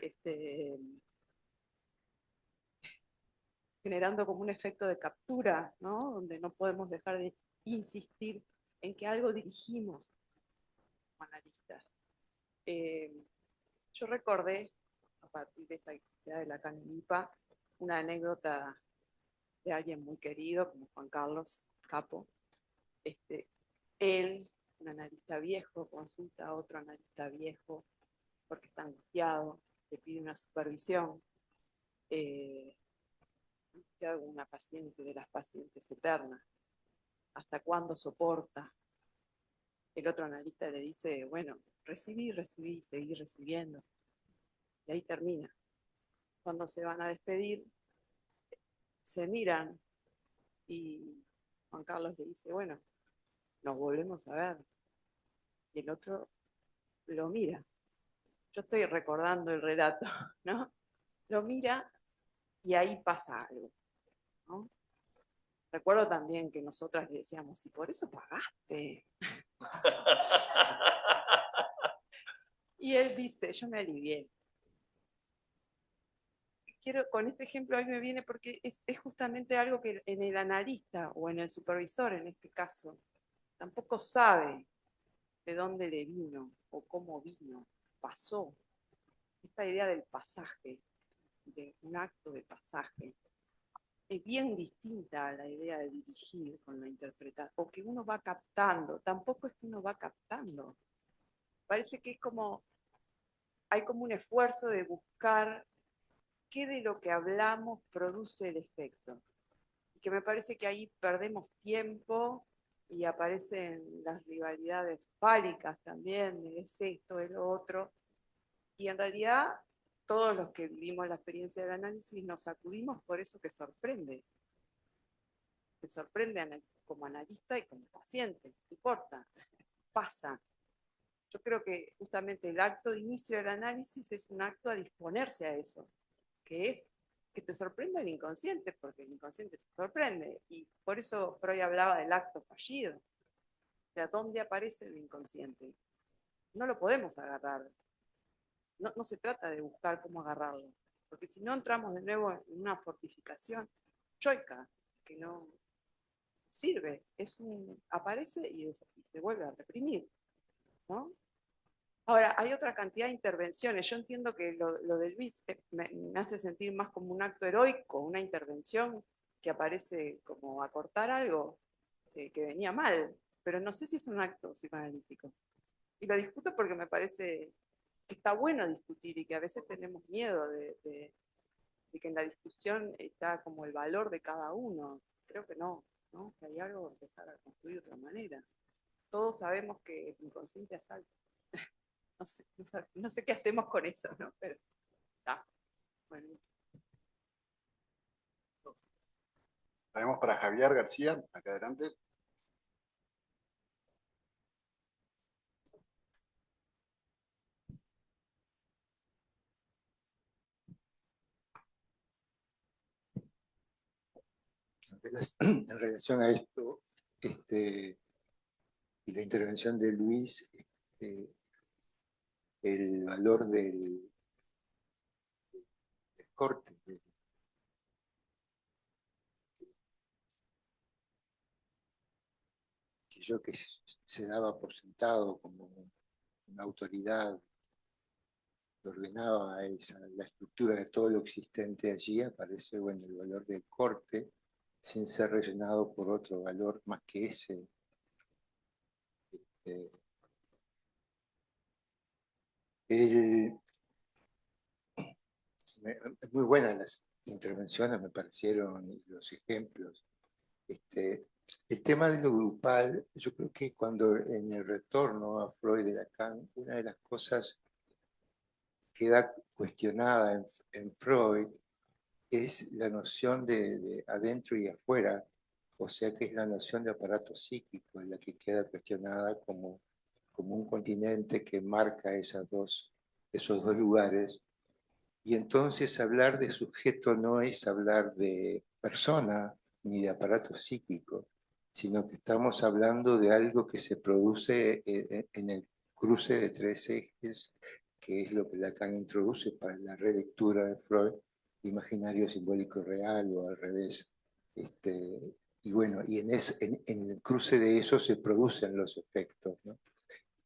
generando como un efecto de captura, ¿no? Donde no podemos dejar de insistir en que algo dirigimos como analistas. Yo recordé, a partir de esta actividad de la Canelipa, una anécdota de alguien muy querido, como Juan Carlos Capo. Él, un analista viejo, consulta a otro analista viejo porque está angustiado, le pide una supervisión. Una paciente de las pacientes eternas. ¿Hasta cuándo soporta? El otro analista le dice, bueno, recibí, seguí recibiendo. Y ahí termina. Cuando se van a despedir, se miran y Juan Carlos le dice, bueno, nos volvemos a ver. Y el otro lo mira. Yo estoy recordando el relato, ¿no? Lo mira y ahí pasa algo, ¿no? Recuerdo también que nosotras le decíamos, y por eso pagaste. Y él dice, yo me alivié. Con este ejemplo a mí me viene porque es justamente algo que en el analista o en el supervisor, en este caso, tampoco sabe de dónde le vino o cómo vino, pasó. Esta idea del pasaje, de un acto de pasaje, es bien distinta a la idea de dirigir con la interpretación, o que uno va captando, tampoco es que uno va captando. Parece que es como, hay como un esfuerzo de buscar qué de lo que hablamos produce el efecto. Y que me parece que ahí perdemos tiempo y aparecen las rivalidades fálicas también, es esto, es lo otro. Y en realidad, todos los que vivimos la experiencia del análisis nos sacudimos por eso que sorprende. Que sorprende como analista y como paciente, no importa, pasa. Yo creo que justamente el acto de inicio del análisis es un acto a disponerse a eso, que es que te sorprenda el inconsciente, porque el inconsciente te sorprende. Y por eso Freud hablaba del acto fallido. O sea, ¿dónde aparece el inconsciente? No lo podemos agarrar. No se trata de buscar cómo agarrarlo, porque si no entramos de nuevo en una fortificación choica, que no sirve. Aparece y se vuelve a reprimir, ¿no? Ahora, hay otra cantidad de intervenciones. Yo entiendo que lo de Luis me hace sentir más como un acto heroico, una intervención que aparece como a cortar algo que venía mal, pero no sé si es un acto psicoanalítico. Y lo discuto porque me parece que está bueno discutir y que a veces tenemos miedo de que en la discusión está como el valor de cada uno. Creo que no, ¿no? Que hay algo que empezar a construir de otra manera. Todos sabemos que el inconsciente asalta. No sé qué hacemos con eso, ¿no? Pero está. Bueno. Traemos para Javier García, acá adelante. En relación a esto, y la intervención de Luis, el valor del corte, que se daba por sentado como una autoridad que ordenaba la estructura de todo lo existente allí, aparece bueno, el valor del corte, sin ser rellenado por otro valor más que ese. Muy buenas las intervenciones, me parecieron, y los ejemplos. El tema de lo grupal, yo creo que cuando en el retorno a Freud de Lacan, una de las cosas que queda cuestionada en Freud es la noción de adentro y afuera, o sea que es la noción de aparato psíquico, la que queda cuestionada como un continente que marca esos dos lugares. Y entonces hablar de sujeto no es hablar de persona ni de aparato psíquico, sino que estamos hablando de algo que se produce en el cruce de tres ejes, que es lo que Lacan introduce para la relectura de Freud, imaginario simbólico real o al revés. Y bueno, y en el cruce de eso se producen los efectos, ¿no?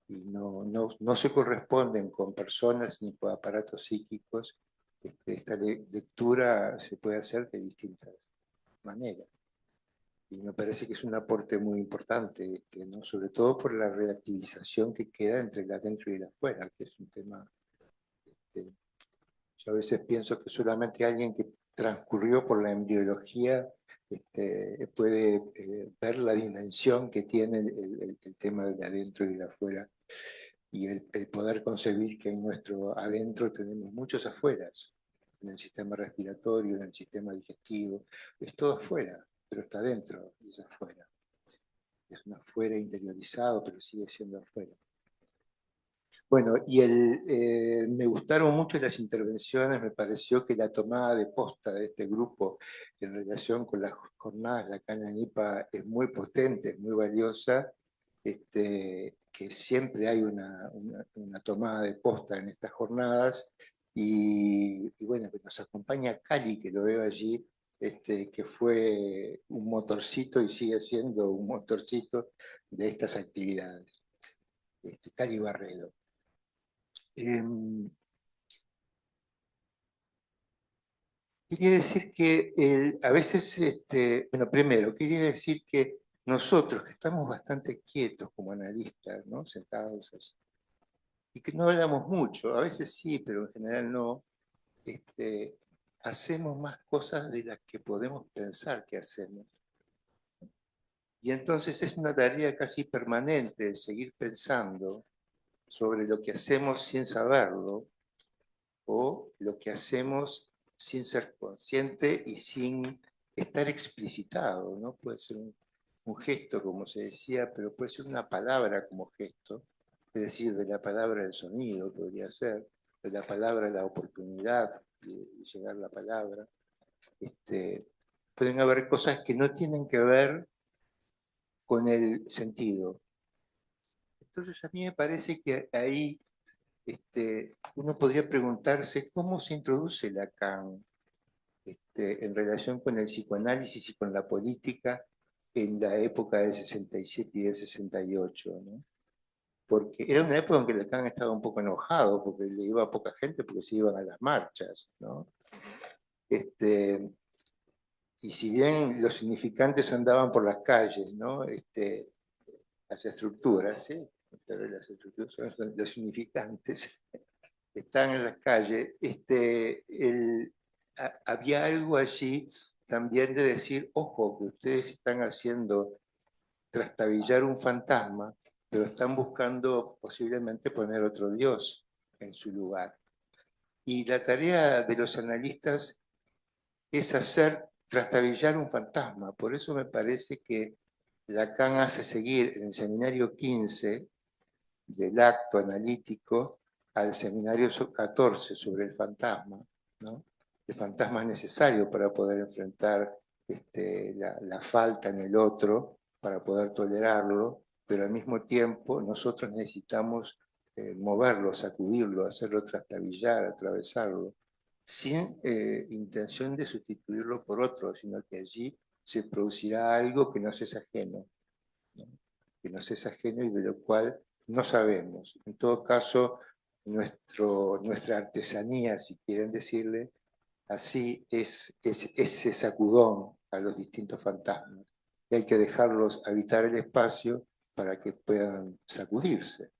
Y no se corresponden con personas ni con aparatos psíquicos. Esta lectura se puede hacer de distintas maneras. Y me parece que es un aporte muy importante, ¿no? Sobre todo por la relativización que queda entre el adentro y el afuera, que es un tema. Yo a veces pienso que solamente alguien que transcurrió por la embriología puede ver la dimensión que tiene el tema del adentro y del afuera, y el poder concebir que en nuestro adentro tenemos muchos afueras, en el sistema respiratorio, en el sistema digestivo, es todo afuera, pero está dentro y es afuera. Es un afuera interiorizado, pero sigue siendo afuera. Bueno, y me gustaron mucho las intervenciones, me pareció que la tomada de posta de este grupo en relación con las jornadas de la Caña-Nipa es muy potente, es muy valiosa, que siempre hay una tomada de posta en estas jornadas, y bueno, que nos acompaña Cali, que lo veo allí, que fue un motorcito y sigue siendo un motorcito de estas actividades. Cali Barredo. Quería decir que a veces, bueno, primero, quería decir que nosotros, que estamos bastante quietos como analistas, ¿no? Sentados así, y que no hablamos mucho, a veces sí, pero en general no, hacemos más cosas de las que podemos pensar que hacemos. Y entonces es una tarea casi permanente seguir pensando sobre lo que hacemos sin saberlo, o lo que hacemos sin ser consciente y sin estar explicitado, ¿no? Puede ser un gesto, como se decía, pero puede ser una palabra como gesto, es decir, de la palabra el sonido podría ser, de la palabra la oportunidad de llegar la palabra. Pueden haber cosas que no tienen que ver con el sentido. Entonces a mí me parece que ahí uno podría preguntarse cómo se introduce Lacan en relación con el psicoanálisis y con la política en la época del 67 y del 68, ¿no? Porque era una época en que Lacan estaba un poco enojado, porque le iba a poca gente, porque se iban a las marchas, ¿no? Y si bien los significantes andaban por las calles, ¿no? Las estructuras, ¿sí? Pero las estructuras son los significantes, están en las calles, había algo allí también de decir, ojo, que ustedes están haciendo trastabillar un fantasma, pero están buscando posiblemente poner otro Dios en su lugar. Y la tarea de los analistas es hacer trastabillar un fantasma. Por eso me parece que Lacan hace seguir en el seminario 15 del acto analítico al seminario 14 sobre el fantasma, ¿no? El fantasma es necesario para poder enfrentar la falta en el otro, para poder tolerarlo, pero al mismo tiempo nosotros necesitamos moverlo, sacudirlo, hacerlo trastabillar, atravesarlo, sin intención de sustituirlo por otro, sino que allí se producirá algo que nos es ajeno, ¿no? Que nos es ajeno y de lo cual no sabemos. En todo caso, nuestra artesanía, si quieren decirle, así es ese sacudón a los distintos fantasmas. Y hay que dejarlos habitar el espacio para que puedan sacudirse.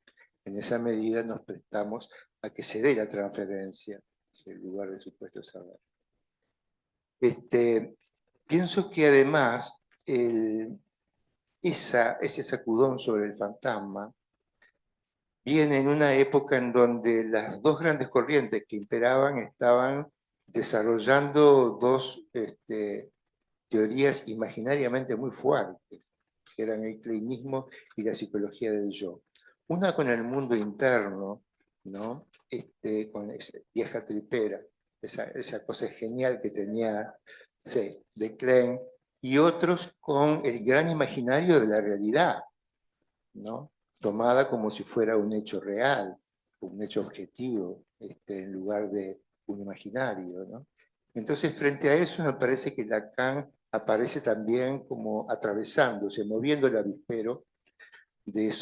En esa medida nos prestamos a que se dé la transferencia en lugar de supuesto saber. Pienso que además ese sacudón sobre el fantasma viene en una época en donde las dos grandes corrientes que imperaban estaban desarrollando dos teorías imaginariamente muy fuertes, que eran el kleinismo y la psicología del yo. Una con el mundo interno, ¿no? Con esa vieja tripera, esa cosa genial que tenía, sí, de Klein, y otros con el gran imaginario de la realidad, ¿no? Tomada como si fuera un hecho real, un hecho objetivo, en lugar de un imaginario, ¿no? Entonces, frente a eso, me parece que Lacan aparece también como atravesándose, moviendo el avispero de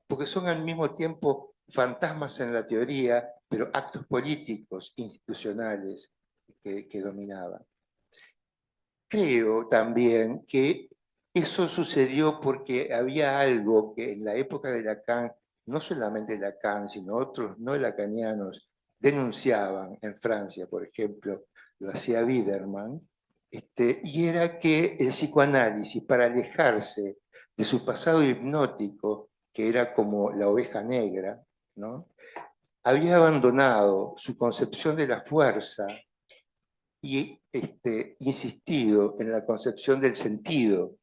porque son al mismo tiempo fantasmas en la teoría, pero actos políticos, institucionales, que dominaban. Creo también que eso sucedió porque había algo que en la época de Lacan, no solamente Lacan, sino otros no lacanianos, denunciaban en Francia, por ejemplo, lo hacía Biederman, y era que el psicoanálisis, para alejarse de su pasado hipnótico, que era como la oveja negra, ¿no? Había abandonado su concepción de la fuerza y insistido en la concepción del sentido,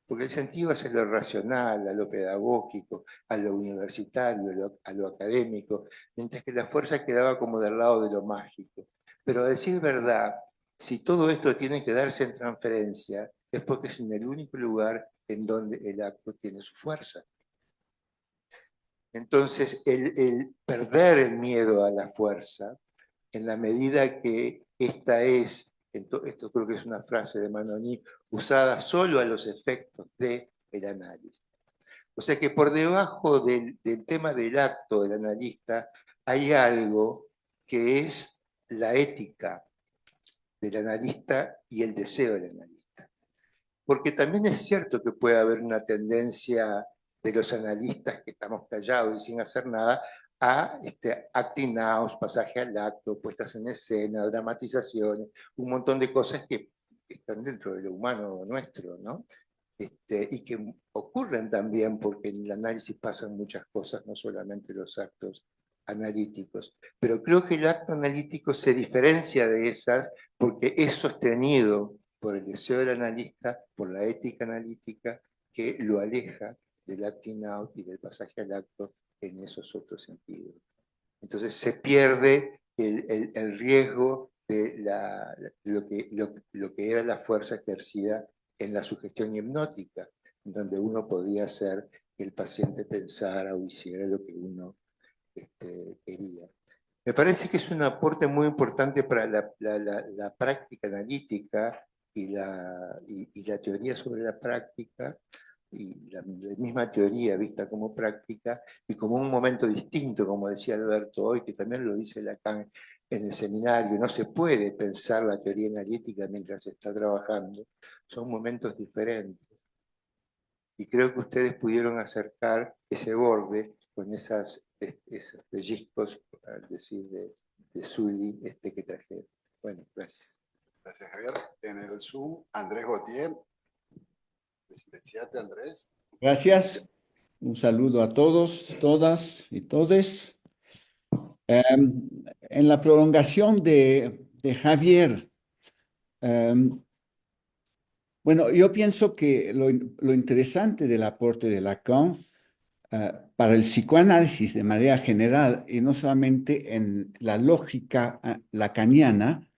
porque el sentido es a lo racional, a lo pedagógico, a lo universitario, a lo académico, mientras que la fuerza quedaba como del lado de lo mágico. Pero a decir verdad, si todo esto tiene que darse en transferencia, es porque es en el único lugar en donde el acto tiene su fuerza. Entonces, el perder el miedo a la fuerza, en la medida que esta es, esto creo que es una frase de Manoni, usada solo a los efectos del análisis. O sea que por debajo del tema del acto del analista hay algo que es la ética del analista y el deseo del analista. Porque también es cierto que puede haber una tendencia de los analistas que estamos callados y sin hacer nada a acting out, pasaje al acto, puestas en escena, dramatizaciones, un montón de cosas que están dentro de lo humano nuestro, ¿no? Y que ocurren también porque en el análisis pasan muchas cosas, no solamente los actos analíticos. Pero creo que el acto analítico se diferencia de esas porque es sostenido por el deseo del analista, por la ética analítica, que lo aleja del acting out y del pasaje al acto en esos otros sentidos. Entonces se pierde el riesgo de lo que era la fuerza ejercida en la sugestión hipnótica, donde uno podía hacer que el paciente pensara o hiciera lo que uno quería. Me parece que es un aporte muy importante para la práctica analítica y la teoría sobre la práctica, y la misma teoría vista como práctica y como un momento distinto, como decía Alberto hoy, que también lo dice Lacan en el seminario. No se puede pensar la teoría analítica mientras se está trabajando, son momentos diferentes. Y creo que ustedes pudieron acercar ese borde con esos pellizcos, al decir de Sully, que trajeron. Bueno, gracias. Gracias, Javier. En el Zoom, Andrés Gautier. Silenciate, Andrés. Gracias. Un saludo a todos, todas y todes. En la prolongación de Javier, bueno, yo pienso que lo interesante del aporte de Lacan para el psicoanálisis de manera general y no solamente en la lógica lacaniana,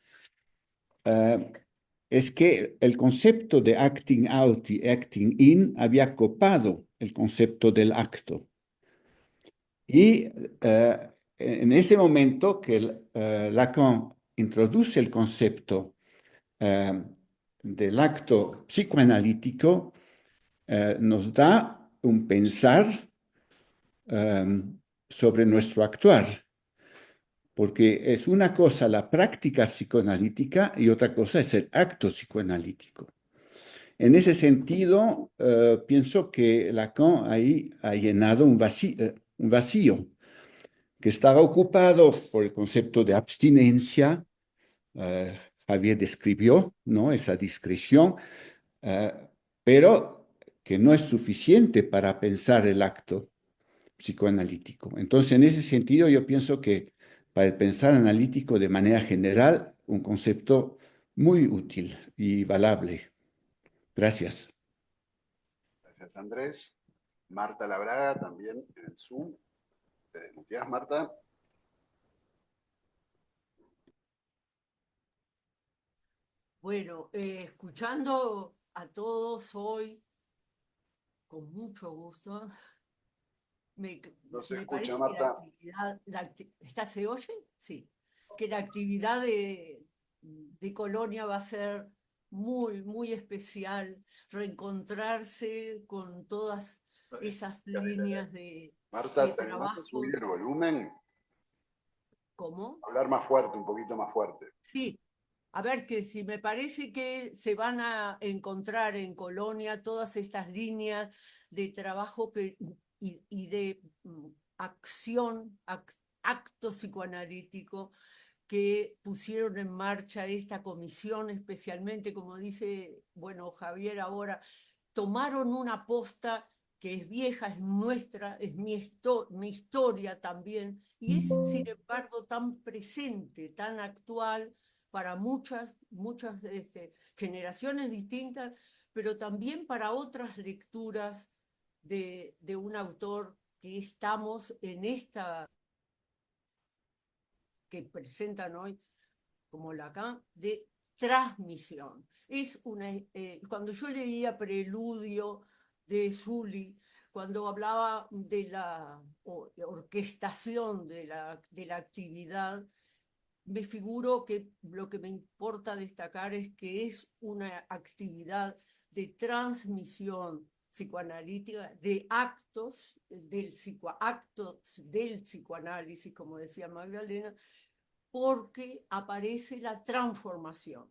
es que el concepto de acting out y acting in había copado el concepto del acto. Y en ese momento que Lacan introduce el concepto del acto psicoanalítico, nos da un pensar sobre nuestro actuar, porque es una cosa la práctica psicoanalítica y otra cosa es el acto psicoanalítico. En ese sentido, pienso que Lacan ahí ha llenado un vacío que estaba ocupado por el concepto de abstinencia. Javier describió, ¿no?, esa discreción, pero que no es suficiente para pensar el acto psicoanalítico. Entonces, en ese sentido, yo pienso que para el pensar analítico de manera general, un concepto muy útil y valable. Gracias. Gracias, Andrés. Marta Labraga, también en el Zoom. ¿Te desmuteas, Marta? Bueno, escuchando a todos hoy, con mucho gusto, No se me escucha, parece que Marta. ¿se oye? Sí. Que la actividad de Colonia va a ser muy, muy especial, reencontrarse con todas esas líneas de Marta, ¿te animás a trabajo. subir el volumen? ¿Cómo? Hablar más fuerte, un poquito más fuerte. Sí. A ver, que si me parece que se van a encontrar en Colonia todas estas líneas de trabajo y de acción, acto psicoanalítico que pusieron en marcha esta comisión, especialmente, como dice, bueno, Javier ahora, tomaron una posta que es vieja, es nuestra, es mi historia también, y es, sin embargo, tan presente, tan actual para muchas generaciones distintas, pero también para otras lecturas de un autor que estamos en esta que presentan hoy como Lacan, de transmisión. Cuando yo leía Preludio de Sully, cuando hablaba de la orquestación de la actividad, me figuro que lo que me importa destacar es que es una actividad de transmisión psicoanalítica, de actos del psicoanálisis, como decía Magdalena, porque aparece la transformación.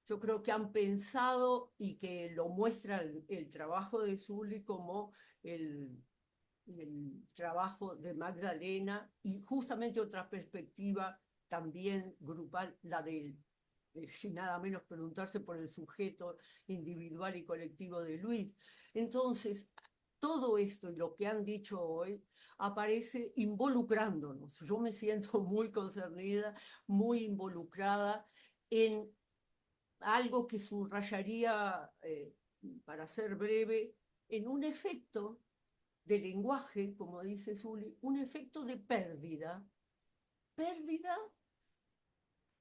Yo creo que han pensado, y que lo muestra el trabajo de Sully como el trabajo de Magdalena, y justamente otra perspectiva también grupal, la de sin nada menos preguntarse por el sujeto individual y colectivo de Luis. Entonces, todo esto y lo que han dicho hoy aparece involucrándonos. Yo me siento muy concernida, muy involucrada en algo que subrayaría, para ser breve, en un efecto de lenguaje, como dice Sully, un efecto de pérdida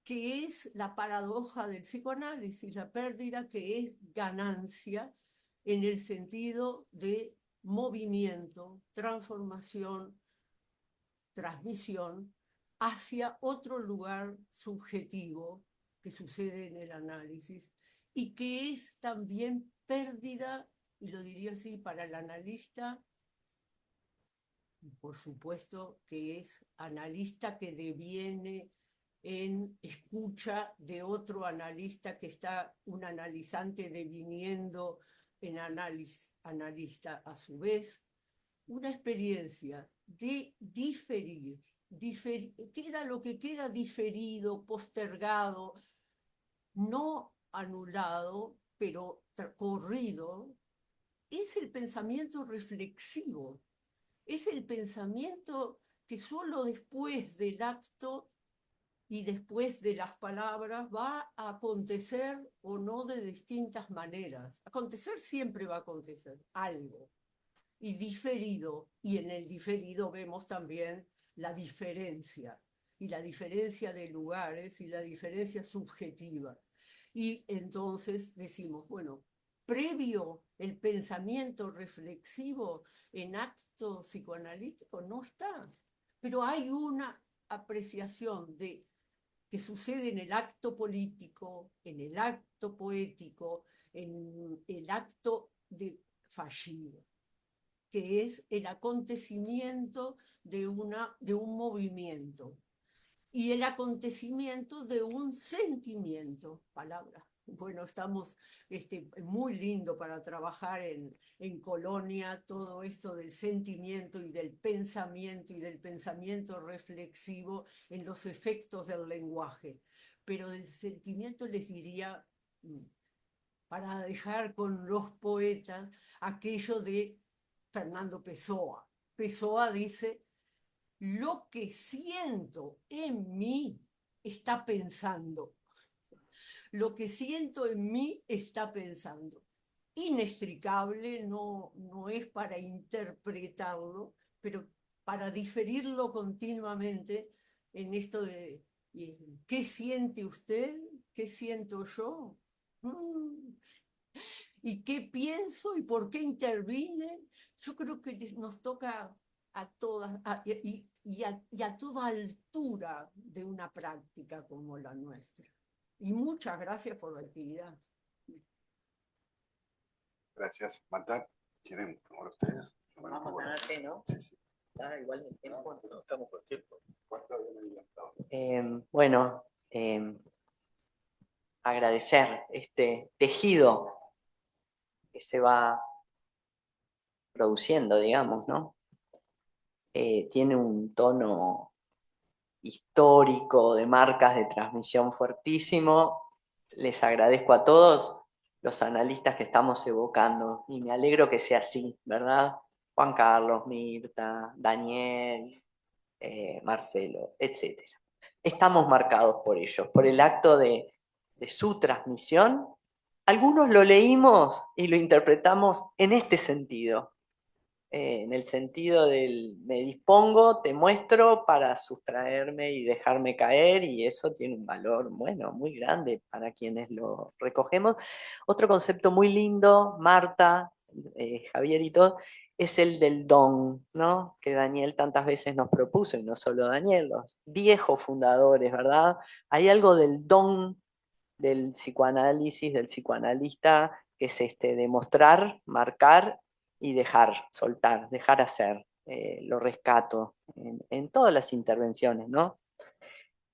que es la paradoja del psicoanálisis, la pérdida que es ganancia en el sentido de movimiento, transformación, transmisión hacia otro lugar subjetivo que sucede en el análisis y que es también pérdida, y lo diría así, para el analista, por supuesto que es analista que deviene en escucha de otro analista que está, un analizante deviniendo en analista a su vez, una experiencia de diferir, queda lo que queda diferido, postergado, no anulado, pero corrido, es el pensamiento reflexivo, es el pensamiento que solo después del acto y después de las palabras va a acontecer o no de distintas maneras. Acontecer siempre va a acontecer algo. Y diferido, y en el diferido vemos también la diferencia, y la diferencia de lugares, y la diferencia subjetiva. Y entonces decimos, bueno, previo el pensamiento reflexivo en acto psicoanalítico no está, pero hay una apreciación de que sucede en el acto político, en el acto poético, en el acto de fallido, que es el acontecimiento de un movimiento y el acontecimiento de un sentimiento, palabra. Bueno, estamos muy lindo para trabajar en Colonia, todo esto del sentimiento y del pensamiento reflexivo en los efectos del lenguaje. Pero del sentimiento les diría, para dejar con los poetas, aquello de Fernando Pessoa. Pessoa dice, lo que siento en mí está pensando. Lo que siento en mí está pensando. Inextricable, no es para interpretarlo, pero para diferirlo continuamente en esto de ¿qué siente usted? ¿Qué siento yo? ¿Y qué pienso? ¿Y por qué intervine? Yo creo que nos toca a todas y a toda altura de una práctica como la nuestra. Y muchas gracias por la actividad. Gracias. Marta, ¿quieren tomar ustedes? Vamos a ganarte, ¿no? Sí, sí. Está igual el tiempo. No, estamos con tiempo. ¿Cuánto habían adelantado? Bueno, agradecer este tejido que se va produciendo, digamos, ¿no? Tiene un tono histórico de marcas de transmisión fuertísimo. Les agradezco a todos los analistas que estamos evocando y me alegro que sea así, ¿verdad? Juan Carlos, Mirta, Daniel, Marcelo, etc. Estamos marcados por ellos, por el acto de su transmisión. Algunos lo leímos y lo interpretamos en este sentido, en el sentido del me dispongo, te muestro para sustraerme y dejarme caer, y eso tiene un valor, bueno, muy grande para quienes lo recogemos. Otro concepto muy lindo, Marta, Javier y todo, es el del don, ¿no? Que Daniel tantas veces nos propuso, y no solo Daniel, los viejos fundadores, ¿verdad? Hay algo del don del psicoanálisis, del psicoanalista, que es demostrar, marcar y dejar, soltar, dejar hacer. Lo rescato en todas las intervenciones, ¿no?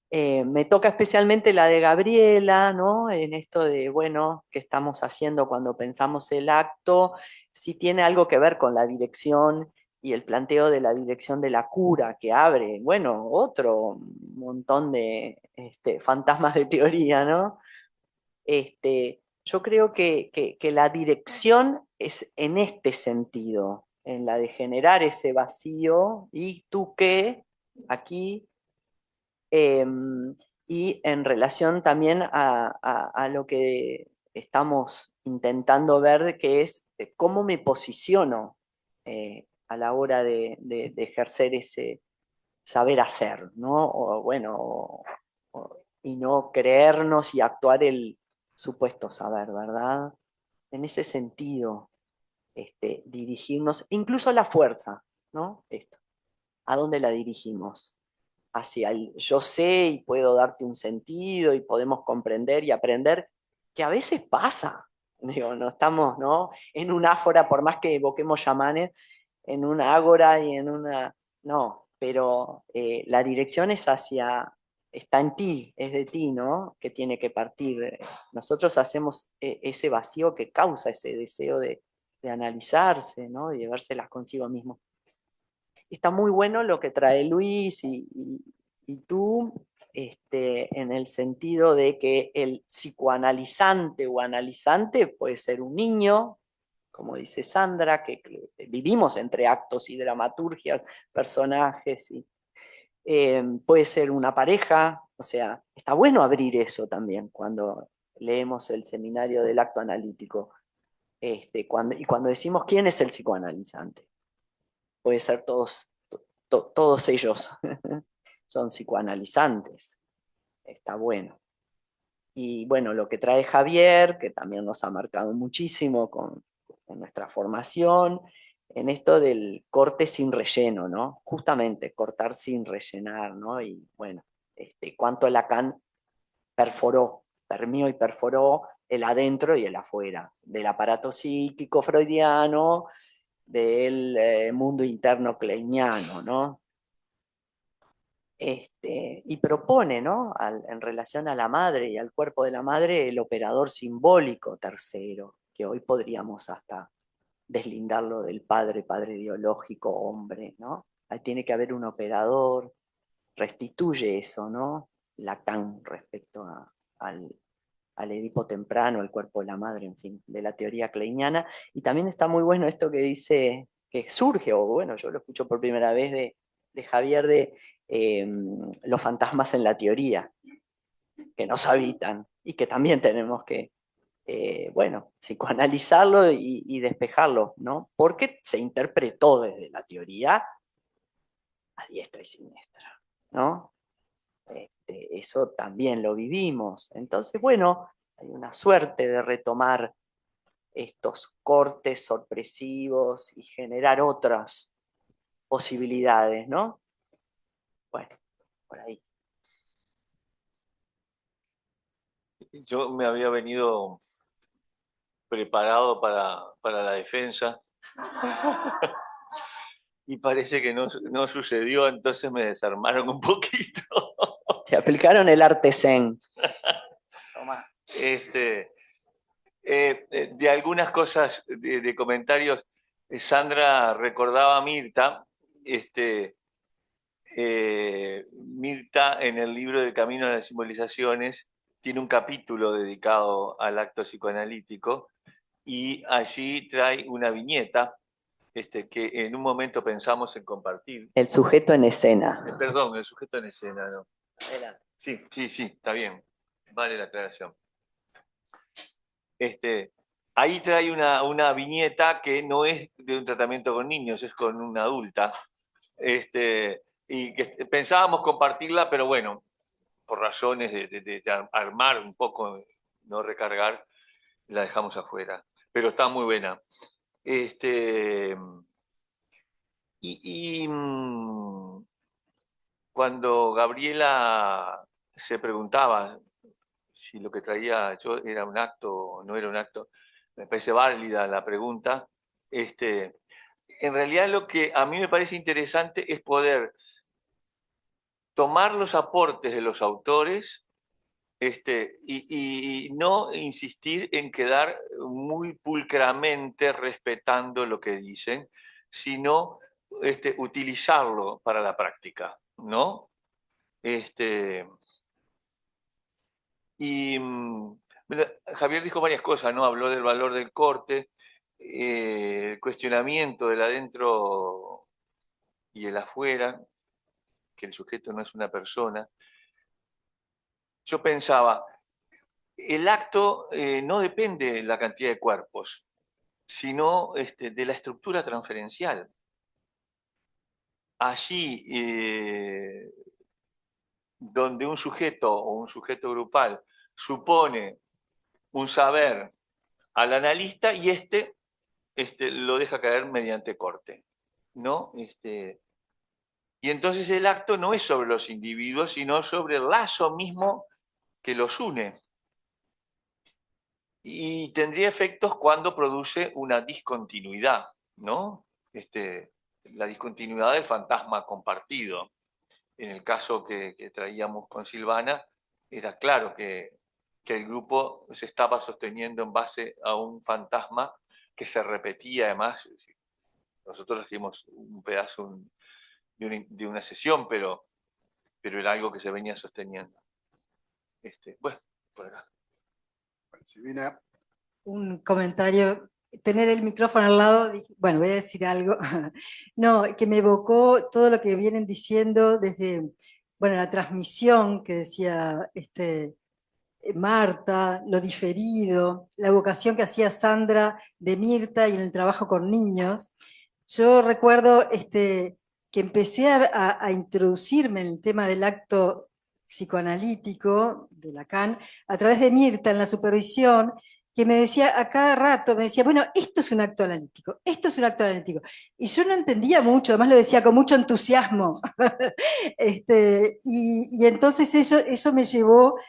Me toca especialmente la de Gabriela, ¿no? En esto de, bueno, ¿qué estamos haciendo cuando pensamos el acto? Si tiene algo que ver con la dirección y el planteo de la dirección de la cura, que abre, bueno, otro montón de fantasmas de teoría, ¿no? Yo creo que la dirección es en este sentido, en la de generar ese vacío, y tú qué, aquí, y en relación también a lo que estamos intentando ver, que es cómo me posiciono a la hora de ejercer ese saber hacer, ¿no? O bueno, y no creernos y actuar el supuesto saber, ¿verdad? En ese sentido, dirigirnos, incluso la fuerza, ¿no? Esto, ¿a dónde la dirigimos? Hacia el yo sé y puedo darte un sentido y podemos comprender y aprender, que a veces pasa. Digo, no estamos, ¿no? En un áfora, por más que evoquemos chamanes, en una ágora y en una... No, pero la dirección es hacia, está en ti, es de ti, ¿no? Que tiene que partir. Nosotros hacemos ese vacío que causa ese deseo de analizarse, ¿no? De llevárselas consigo mismo. Está muy bueno lo que trae Luis y tú, en el sentido de que el psicoanalizante o analizante puede ser un niño, como dice Sandra, que vivimos entre actos y dramaturgias, personajes, puede ser una pareja, o sea, está bueno abrir eso también cuando leemos el seminario del acto analítico, y cuando decimos quién es el psicoanalizante. Puede ser todos ellos son psicoanalizantes, está bueno. Y bueno, lo que trae Javier, que también nos ha marcado muchísimo con nuestra formación, en esto del corte sin relleno, ¿no? Justamente, cortar sin rellenar, ¿no? Y bueno, cuánto Lacan permeó y perforó el adentro y el afuera, del aparato psíquico freudiano, del mundo interno kleiniano, ¿no? Y propone, ¿no? En relación a la madre y al cuerpo de la madre, el operador simbólico tercero, que hoy podríamos hasta deslindarlo del padre biológico, hombre, ¿no? Ahí tiene que haber un operador, restituye eso, ¿no? Lacan respecto al Edipo temprano, el cuerpo de la madre, en fin, de la teoría kleiniana. Y también está muy bueno esto que dice, que surge, o bueno, yo lo escucho por primera vez de Javier, de los fantasmas en la teoría, que nos habitan y que también tenemos que, bueno, psicoanalizarlo y despejarlo, ¿no? Porque se interpretó desde la teoría a diestra y siniestra, ¿no? Eso también lo vivimos. Entonces, bueno, hay una suerte de retomar estos cortes sorpresivos y generar otras posibilidades, ¿no? Bueno, por ahí. Yo me había venido preparado para la defensa y parece que no sucedió, entonces me desarmaron un poquito. Se aplicaron el arte zen. De algunas cosas, de comentarios, Sandra recordaba a Mirta, Mirta en el libro del Camino de las Simbolizaciones tiene un capítulo dedicado al acto psicoanalítico y allí trae una viñeta que en un momento pensamos en compartir. El sujeto en escena. Perdón, el sujeto en escena, ¿no? Sí, está bien. Vale la aclaración. Ahí trae una viñeta que no es de un tratamiento con niños, es con una adulta. Y que pensábamos compartirla, pero bueno, por razones de armar un poco, no recargar, la dejamos afuera. Pero está muy buena. Cuando Gabriela se preguntaba si lo que traía yo era un acto o no era un acto, me parece válida la pregunta. En realidad lo que a mí me parece interesante es poder tomar los aportes de los autores y no insistir en quedar muy pulcramente respetando lo que dicen, sino utilizarlo para la práctica, ¿no? Javier dijo varias cosas, ¿no? Habló del valor del corte, el cuestionamiento del adentro y el afuera, que el sujeto no es una persona. Yo pensaba, el acto no depende de la cantidad de cuerpos, sino de la estructura transferencial. Allí, donde un sujeto o un sujeto grupal supone un saber al analista y lo deja caer mediante corte, ¿no? Y entonces el acto no es sobre los individuos, sino sobre el lazo mismo que los une. Y tendría efectos cuando produce una discontinuidad, ¿no? La discontinuidad del fantasma compartido. En el caso que traíamos con Silvana, era claro que el grupo se estaba sosteniendo en base a un fantasma que se repetía además. Nosotros escribimos un pedazo de una sesión, pero era algo que se venía sosteniendo. Bueno, por acá. Silvina. Un comentario, tener el micrófono al lado, bueno, voy a decir algo, no, que me evocó todo lo que vienen diciendo desde, bueno, la transmisión que decía Marta, lo diferido, la evocación que hacía Sandra de Mirta y en el trabajo con niños. Yo recuerdo que empecé a introducirme en el tema del acto psicoanalítico de Lacan a través de Mirta en la supervisión, que me decía a cada rato, me decía, bueno, esto es un acto analítico, esto es un acto analítico. Y yo no entendía mucho, además lo decía con mucho entusiasmo. Y entonces eso me llevó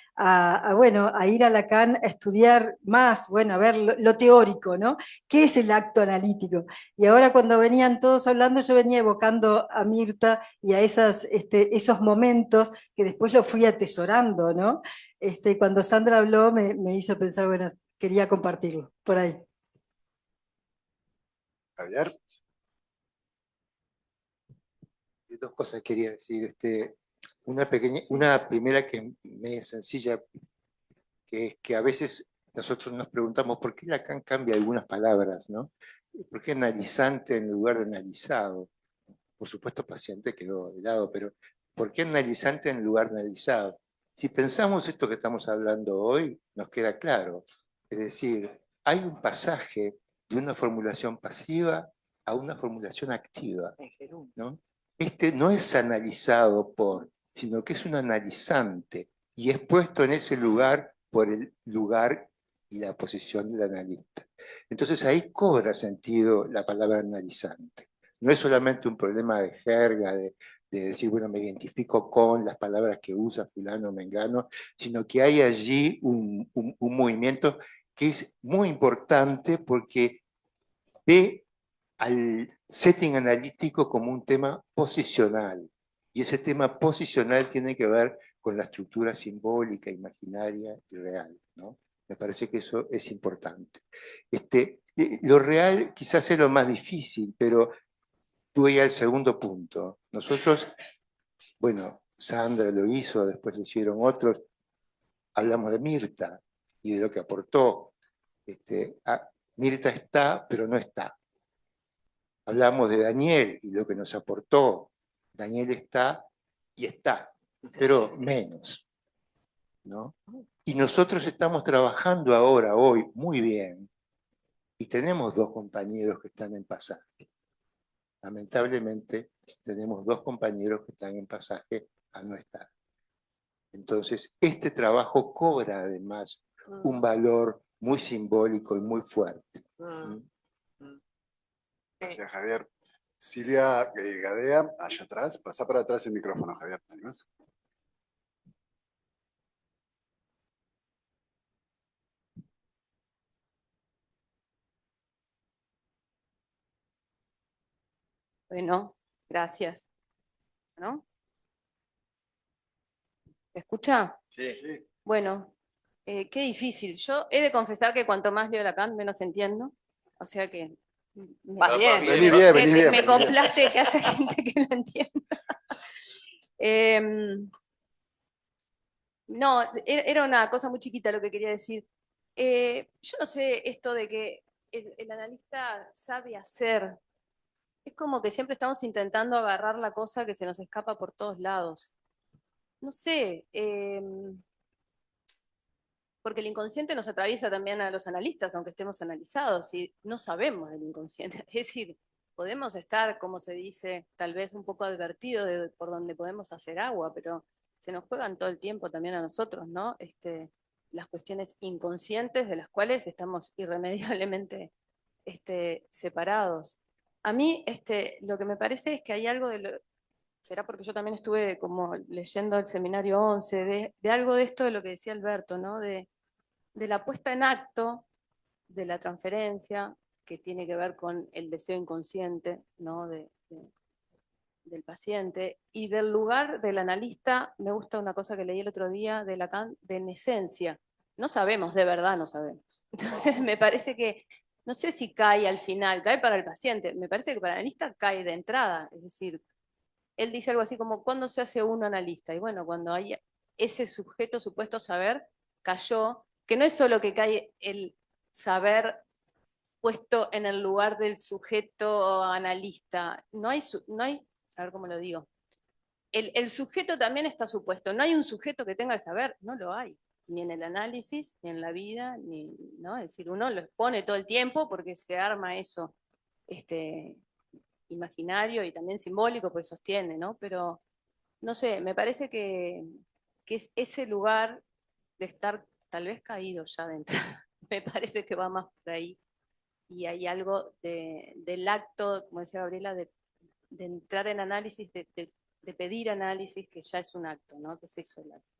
bueno, a ir a Lacan a estudiar más, bueno, a ver lo teórico, ¿no? ¿Qué es el acto analítico? Y ahora cuando venían todos hablando, yo venía evocando a Mirta y a esos momentos que después lo fui atesorando, ¿no? Cuando Sandra habló me hizo pensar, bueno, quería compartirlo, por ahí. Javier. Dos cosas quería decir. Una primera que me es sencilla, que es que a veces nosotros nos preguntamos por qué Lacan cambia algunas palabras, ¿no? ¿Por qué analizante en lugar de analizado? Por supuesto, paciente quedó de lado, pero ¿por qué analizante en lugar de analizado? Si pensamos esto que estamos hablando hoy, nos queda claro. Es decir, hay un pasaje de una formulación pasiva a una formulación activa, ¿no? No es analizado por, sino que es un analizante y es puesto en ese lugar por el lugar y la posición del analista. Entonces ahí cobra sentido la palabra analizante. No es solamente un problema de jerga, de decir, bueno, me identifico con las palabras que usa fulano o mengano, sino que hay allí un movimiento que es muy importante porque ve al setting analítico como un tema posicional. Y ese tema posicional tiene que ver con la estructura simbólica, imaginaria y real, ¿no? Me parece que eso es importante. Lo real quizás es lo más difícil, pero voy al segundo punto. Nosotros, bueno, Sandra lo hizo, después lo hicieron otros, hablamos de Mirta y de lo que aportó. Mirta está, pero no está. Hablamos de Daniel y lo que nos aportó. Daniel está y está, pero menos, ¿no? Y nosotros estamos trabajando ahora, hoy, muy bien, y tenemos dos compañeros que están en pasaje. Lamentablemente, tenemos dos compañeros que están en pasaje a no estar. Entonces, este trabajo cobra además un valor muy simbólico y muy fuerte. Gracias, Javier. Silvia Gadea, allá atrás. Pasa para atrás el micrófono, Javier. ¿Tenés? Bueno, gracias. ¿No? ¿Se escucha? Sí. Bueno, qué difícil. Yo he de confesar que cuanto más leo Lacan, menos entiendo. O sea que Vas bien. Vení bien, vení bien. me complace que haya gente que lo entienda. No, era una cosa muy chiquita lo que quería decir. Yo no sé esto de que el analista sabe hacer. Es como que siempre estamos intentando agarrar la cosa que se nos escapa por todos lados. No sé, porque el inconsciente nos atraviesa también a los analistas, aunque estemos analizados, y no sabemos del inconsciente. Es decir, podemos estar, como se dice, tal vez un poco advertidos de por donde podemos hacer agua, pero se nos juegan todo el tiempo también a nosotros, ¿no? Las cuestiones inconscientes de las cuales estamos irremediablemente separados. A mí lo que me parece es que hay algo será porque yo también estuve como leyendo el seminario 11, de algo de esto de lo que decía Alberto, ¿no? De la puesta en acto de la transferencia, que tiene que ver con el deseo inconsciente, ¿no? Del paciente, y del lugar del analista. Me gusta una cosa que leí el otro día de Lacan, de en esencia. No sabemos, de verdad no sabemos. Entonces me parece que, no sé si cae al final, cae para el paciente, me parece que para el analista cae de entrada, es decir, él dice algo así como, ¿cuándo se hace un analista? Y bueno, cuando hay ese sujeto supuesto saber, cayó, que no es solo que cae el saber puesto en el lugar del sujeto analista, no hay, a ver cómo lo digo, el sujeto también está supuesto, no hay un sujeto que tenga el saber, no lo hay, ni en el análisis, ni en la vida, ¿no? Es decir, uno lo expone todo el tiempo porque se arma eso, imaginario y también simbólico, pues sostiene, ¿no? Pero, no sé, me parece que es ese lugar de estar tal vez caído ya de entrada. Me parece que va más por ahí. Y hay algo del acto, como decía Gabriela, de entrar en análisis, de pedir análisis, que ya es un acto, ¿no? Que es eso el acto.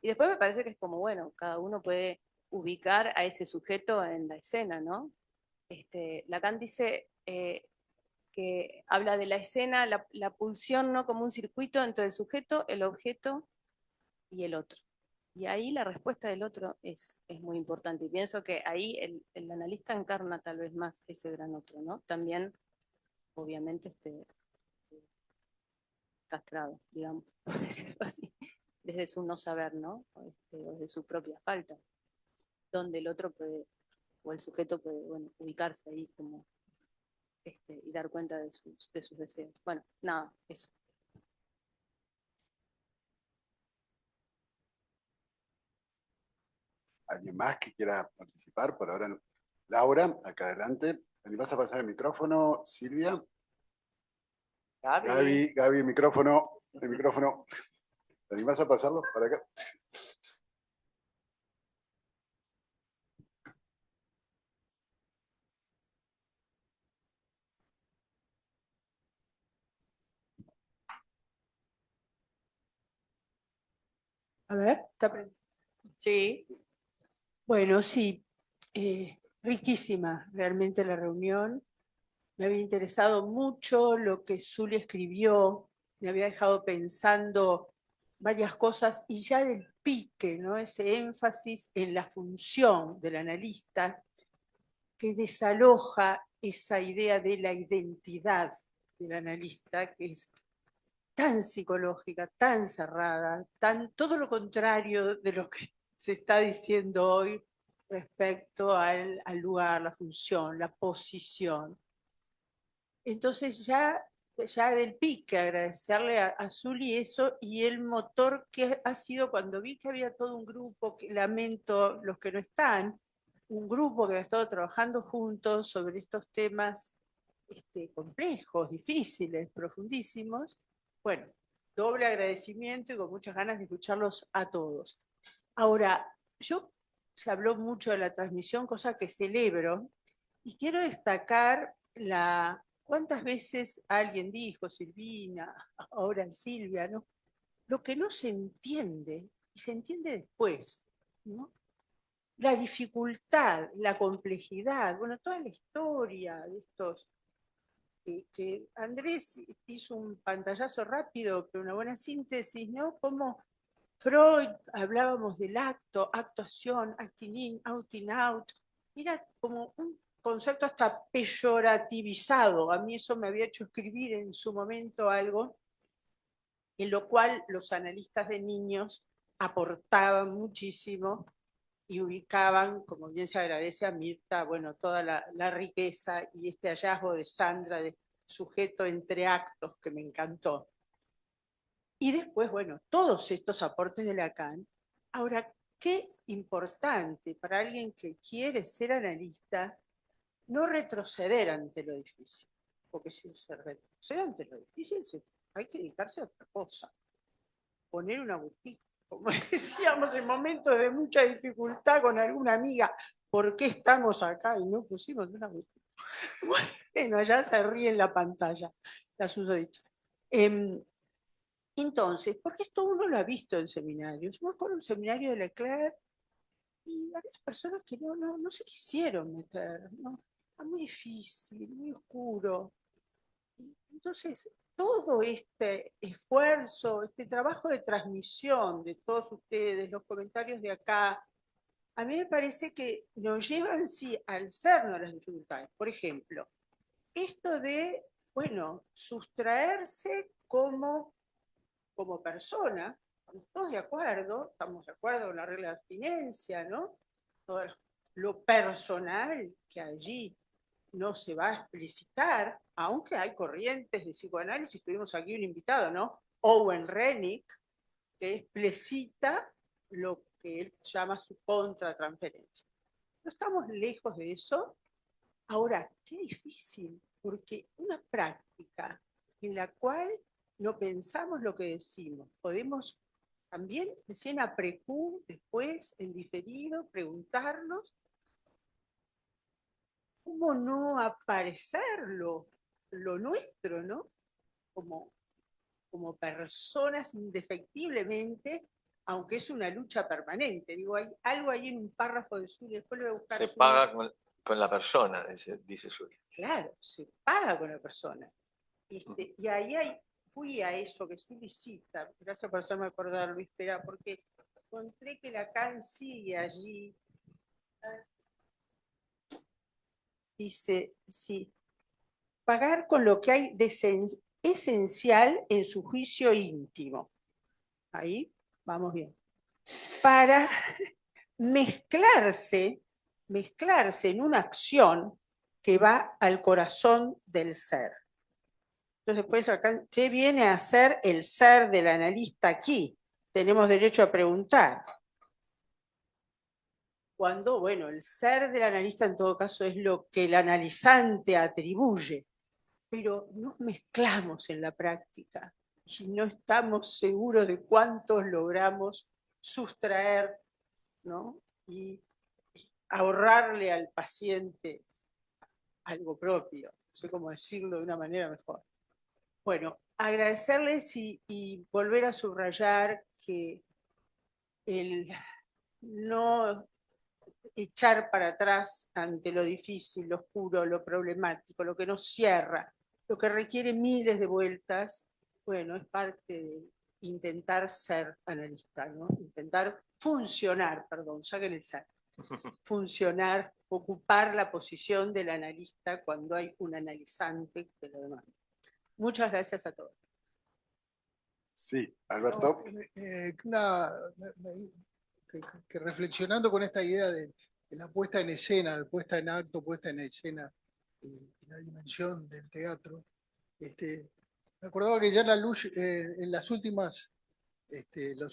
Y después me parece que es como, bueno, cada uno puede ubicar a ese sujeto en la escena, ¿no? Lacan dice que habla de la escena, la pulsión, ¿no? Como un circuito entre el sujeto, el objeto y el otro. Y ahí la respuesta del otro es muy importante. Y pienso que ahí el analista encarna tal vez más ese gran otro, ¿no? También, obviamente, castrado, digamos, por decirlo así, desde su no saber, ¿no? O desde su propia falta, donde el otro puede, o el sujeto puede, bueno, ubicarse ahí como y dar cuenta de sus deseos. Bueno, nada, eso. ¿Alguien más que quiera participar? Por ahora no. Laura, acá adelante. ¿Me vas a pasar el micrófono, Silvia? Gaby, el micrófono. ¿Te animás a pasarlo para acá? A ver, sí. Bueno, sí, riquísima realmente la reunión. Me había interesado mucho lo que Zuli escribió, me había dejado pensando varias cosas y ya del pique, ¿no? Ese énfasis en la función del analista que desaloja esa idea de la identidad del analista, que es tan psicológica, tan cerrada, todo lo contrario de lo que se está diciendo hoy respecto al lugar, la función, la posición. Entonces ya del pique agradecerle a Zuli eso y el motor que ha sido cuando vi que había todo un grupo, que lamento los que no están, un grupo que ha estado trabajando juntos sobre estos temas complejos, difíciles, profundísimos. Bueno, doble agradecimiento y con muchas ganas de escucharlos a todos. Ahora, se habló mucho de la transmisión, cosa que celebro, y quiero destacar cuántas veces alguien dijo, Silvina, ahora Silvia, ¿no? Lo que no se entiende, y se entiende después, ¿no? La dificultad, la complejidad, bueno, toda la historia de estos, que Andrés hizo un pantallazo rápido, pero una buena síntesis, ¿no? Cómo Freud, hablábamos del acto, actuación, acting in, outing out. Era como un concepto hasta peyorativizado. A mí eso me había hecho escribir en su momento algo en lo cual los analistas de niños aportaban muchísimo y ubicaban, como bien se agradece a Mirta, bueno, toda la riqueza y este hallazgo de Sandra de sujeto entre actos que me encantó. Y después, bueno, todos estos aportes de Lacan. Ahora, qué importante para alguien que quiere ser analista no retroceder ante lo difícil, porque si se retrocede ante lo difícil hay que dedicarse a otra cosa, poner una boutique, como decíamos en momentos de mucha dificultad con alguna amiga, ¿por qué estamos acá y no pusimos una boutique? Bueno, allá se ríe en la pantalla, la susodicha. Entonces, porque esto uno lo ha visto en seminarios. Yo me acuerdo un seminario de Leclerc y había personas que no se quisieron meter, ¿no? Era muy difícil, muy oscuro. Entonces, todo este esfuerzo, este trabajo de transmisión de todos ustedes, los comentarios de acá, a mí me parece que nos llevan, sí, al cerno de las dificultades. Por ejemplo, esto de, bueno, sustraerse como persona, estamos todos de acuerdo, estamos de acuerdo en la regla de abstinencia, ¿no? Todo lo personal que allí no se va a explicitar, aunque hay corrientes de psicoanálisis, tuvimos aquí un invitado, ¿no? Owen Rennick, que explicita lo que él llama su contratransferencia. No estamos lejos de eso. Ahora, qué difícil, porque una práctica en la cual no pensamos lo que decimos, podemos también decir en aprecú, después, en diferido, preguntarnos cómo no aparecer lo nuestro, ¿no? Como personas indefectiblemente, aunque es una lucha permanente. Digo, hay algo ahí en un párrafo de Zulia, después lo voy a buscar. Se paga con la persona, dice Zulia. Claro, se paga con la persona. Y ahí fui a eso que Zulia cita, gracias por hacerme acordar, Luis, espera, porque encontré que Lacan sigue allí. Dice, sí, pagar con lo que hay de esencial en su juicio íntimo. Ahí vamos bien. Para mezclarse en una acción que va al corazón del ser. Entonces, después acá, ¿qué viene a hacer el ser del analista aquí? Tenemos derecho a preguntar. Cuando, bueno, el ser del analista en todo caso es lo que el analizante atribuye, pero nos mezclamos en la práctica y no estamos seguros de cuántos logramos sustraer, ¿no? Y ahorrarle al paciente algo propio, no sé cómo decirlo de una manera mejor. Bueno, agradecerles y volver a subrayar que el no echar para atrás ante lo difícil, lo oscuro, lo problemático, lo que nos cierra, lo que requiere miles de vueltas, bueno, es parte de intentar ser analista, ¿no? Intentar funcionar, perdón, saquen el ser. Funcionar, ocupar la posición del analista cuando hay un analizante de lo demás. Muchas gracias a todos. Sí, Alberto. Que reflexionando con esta idea de la puesta en escena, de puesta en acto, puesta en escena, la dimensión del teatro, me acordaba que ya en los